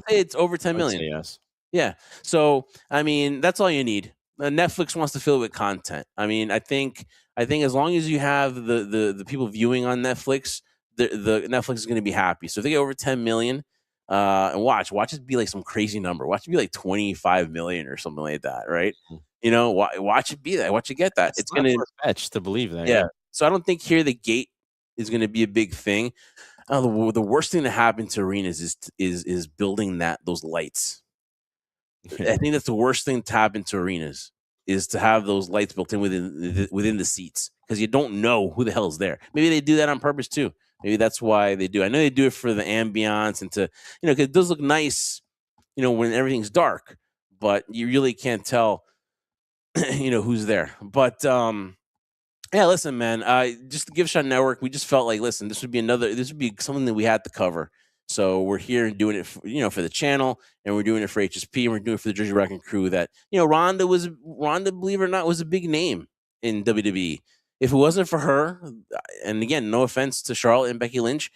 it's over 10 million. Yes. Yeah. So I mean, that's all you need. Netflix wants to fill it with content. I mean, I think as long as you have the people viewing on Netflix, the Netflix is going to be happy. So if they get over 10 million, and watch it be like some crazy number. Watch it be like 25 million or something like that, right? You know, watch it be that. Watch it get that. It's going to fetch to believe that. Yeah. So I don't think here the gate is going to be a big thing. The worst thing that happened to arenas is building those lights. I think that's the worst thing to happen to arenas, is to have those lights built in within the seats, because you don't know who the hell is there. Maybe they do that on purpose too. Maybe that's why they do. I know they do it for the ambiance and to, because it does look nice when everything's dark, but you really can't tell, who's there. But yeah, listen, man. Just the Give Shot Network, we just felt like, listen, this would be something that we had to cover. So we're here and doing it, for the channel, and we're doing it for HSP, and we're doing it for the Jersey Wrecking Crew. That Ronda, believe it or not, was a big name in WWE. If it wasn't for her, and again, no offense to Charlotte and Becky Lynch,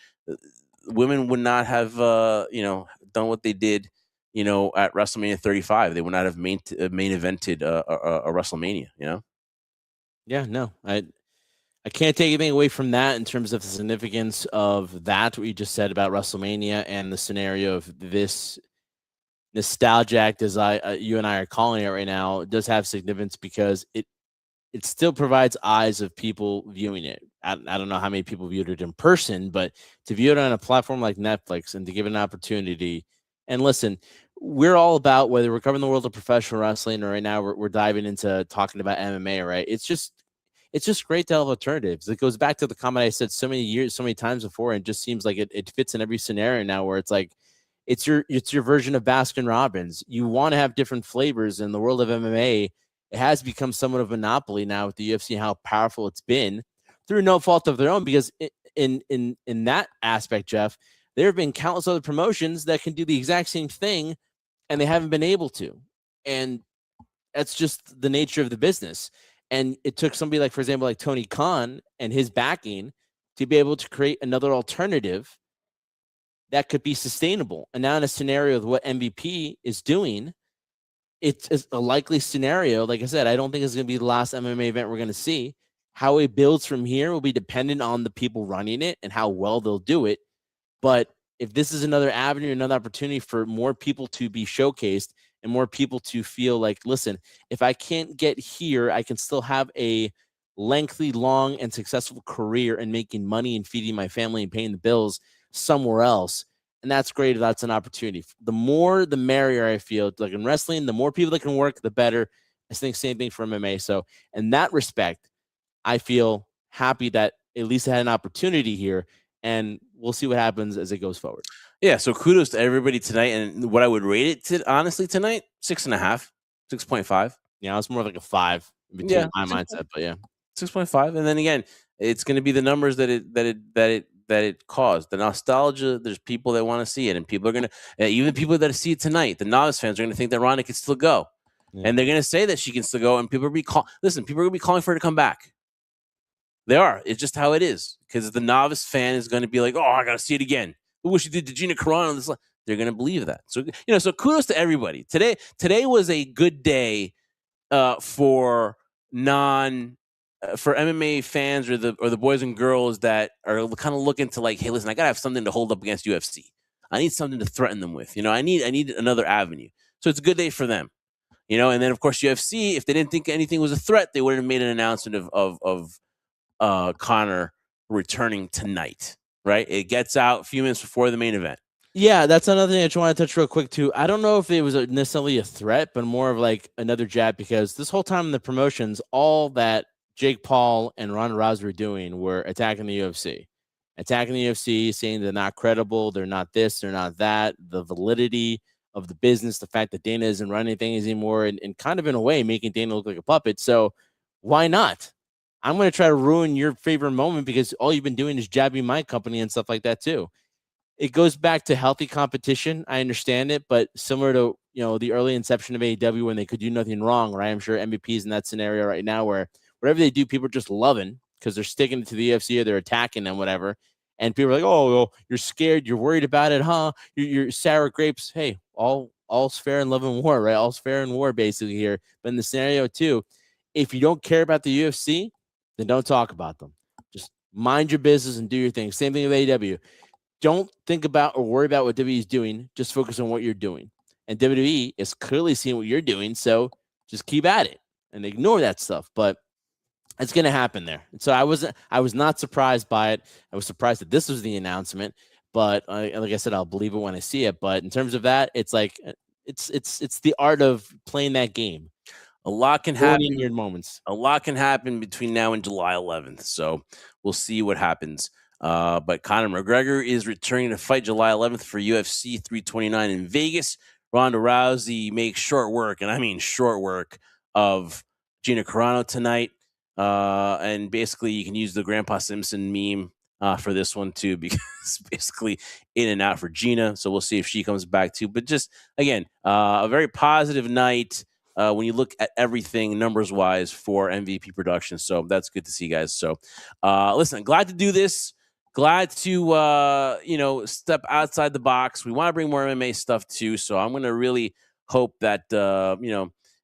women would not have done what they did, at WrestleMania 35. They would not have main evented a WrestleMania. Yeah, no, I can't take anything away from that in terms of the significance of that, what you just said about WrestleMania and the scenario of this nostalgia act, as you and I are calling it right now, does have significance because it still provides eyes of people viewing it. I don't know how many people viewed it in person, but to view it on a platform like Netflix and to give it an opportunity. And listen, we're all about, whether we're covering the world of professional wrestling or right now we're diving into talking about MMA, right? It's just great to have alternatives. It goes back to the comment I said so many times before, and it just seems like it fits in every scenario now, where it's like it's your version of Baskin Robbins. You want to have different flavors. In the world of MMA, it has become somewhat of a monopoly now with the UFC and how powerful it's been through no fault of their own. Because in that aspect, Jeff, there have been countless other promotions that can do the exact same thing, and they haven't been able to. And that's just the nature of the business. And it took somebody like, for example, like Tony Khan and his backing to be able to create another alternative that could be sustainable. And now in a scenario of what MVP is doing, it's a likely scenario. Like I said, I don't think it's going to be the last MMA event we're going to see. How it builds from here will be dependent on the people running it and how well they'll do it. But if this is another avenue, another opportunity for more people to be showcased and more people to feel like, listen, if I can't get here, I can still have a lengthy, long, and successful career and making money and feeding my family and paying the bills somewhere else. And that's great. That's an opportunity. The more, the merrier, I feel. Like in wrestling, the more people that can work, the better. I think same thing for MMA. So in that respect, I feel happy that at least I had an opportunity here, and we'll see what happens as it goes forward. Yeah, so kudos to everybody tonight. And what I would rate it to, honestly, tonight, 6.5, 6.5. Yeah, it's more like a 5 between my mindset, but yeah, 6.5. And then again, it's going to be the numbers that it caused. The nostalgia. There's people that want to see it, and people are going to, even people that see it tonight, the novice fans are going to think that Ronda can still go, and they're going to say that she can still go, and people are people are going to be calling for her to come back. They are. It's just how it is, because the novice fan is going to be like, oh, I got to see it again. Look what she did to Gina Carano. They're going to believe that. So, so kudos to everybody. Today was a good day for MMA fans or the boys and girls that are kind of looking to, like, hey, listen, I got to have something to hold up against UFC. I need something to threaten them with. I need another avenue. So it's a good day for them. And then, of course, UFC, if they didn't think anything was a threat, they would have made an announcement of Conor returning tonight, right? It gets out a few minutes before the main event. Yeah, that's another thing I just want to touch real quick too. I don't know if it was necessarily a threat, but more of like another jab, because this whole time in the promotions, all that Jake Paul and Ronda Rousey were doing were attacking the UFC, saying they're not credible, they're not this, they're not that, the validity of the business, the fact that Dana isn't running things anymore, and kind of in a way making Dana look like a puppet. So why not? I'm going to try to ruin your favorite moment because all you've been doing is jabbing my company and stuff like that too. It goes back to healthy competition. I understand it, but similar to, the early inception of AEW when they could do nothing wrong, right? I'm sure MVP is in that scenario right now where whatever they do, people are just loving because they're sticking to the UFC or they're attacking them, whatever. And people are like, oh, well, you're scared. You're worried about it, huh? You're sour grapes. Hey, all's fair in love and war, right? All's fair in war basically here. But in the scenario too, if you don't care about the UFC, then don't talk about them. Just mind your business and do your thing. Same thing with AEW. Don't think about or worry about what WWE is doing. Just focus on what you're doing. And WWE is clearly seeing what you're doing, so just keep at it and ignore that stuff. But it's going to happen there. And so I was not surprised by it. I was surprised that this was the announcement. But like I said, I'll believe it when I see it. But in terms of that, it's like it's the art of playing that game. A lot can happen in weird moments. A lot can happen between now and July 11th. So we'll see what happens. But Conor McGregor is returning to fight July 11th for UFC 329 in Vegas. Ronda Rousey makes short work, and I mean short work, of Gina Carano tonight. And basically, you can use the Grandpa Simpson meme for this one too, because basically in and out for Gina. So we'll see if she comes back too. But just again, a very positive night when you look at everything numbers wise for MVP production. So that's good to see, guys. So listen, glad to do this. Glad to step outside the box. We want to bring more MMA stuff too. So I'm going to really hope that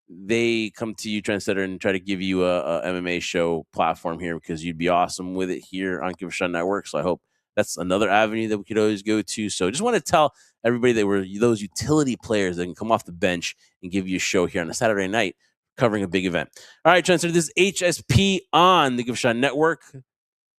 they come to you, Trendsetter, and try to give you a MMA show platform here, because you'd be awesome with it here on Give a Shot Network. So I hope that's another avenue that we could always go to. So just want to tell everybody that we're those utility players that can come off the bench and give you a show here on a Saturday night covering a big event. All right, Trendsetter, this is HSP on the Give a Shot Network,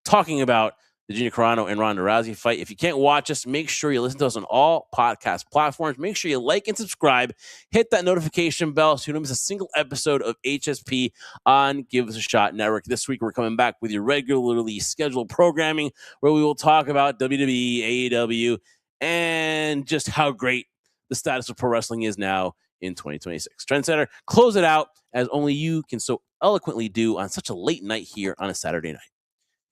talking about the Gina Carano and Ronda Rousey fight. If you can't watch us, make sure you listen to us on all podcast platforms. Make sure you like and subscribe. Hit that notification bell so you don't miss a single episode of HSP on Give Us a Shot Network. This week, we're coming back with your regularly scheduled programming, where we will talk about WWE, AEW, and just how great the status of pro wrestling is now in 2026. Trendsetter, close it out as only you can so eloquently do on such a late night here on a Saturday night.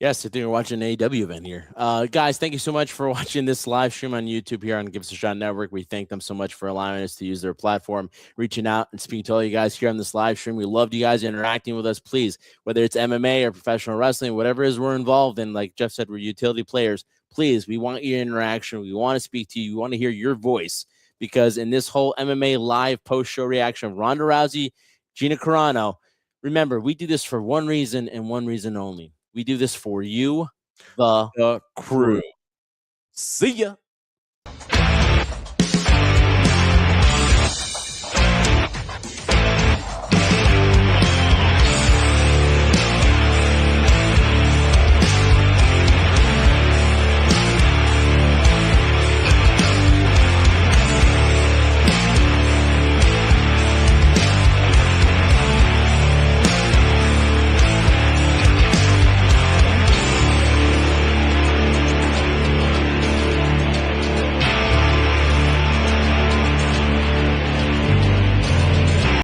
Yes, I think we're watching an AEW event here. Guys, thank you so much for watching this live stream on YouTube here on Give Us a Shot Network. We thank them so much for allowing us to use their platform, reaching out and speaking to all you guys here on this live stream. We loved you guys interacting with us. Please, whether it's MMA or professional wrestling, whatever it is we're involved in, like Jeff said, we're utility players. Please, we want your interaction. We want to speak to you. We want to hear your voice, because in this whole MMA live post-show reaction of Ronda Rousey, Gina Carano, remember, we do this for one reason and one reason only. We do this for you, the crew. See ya.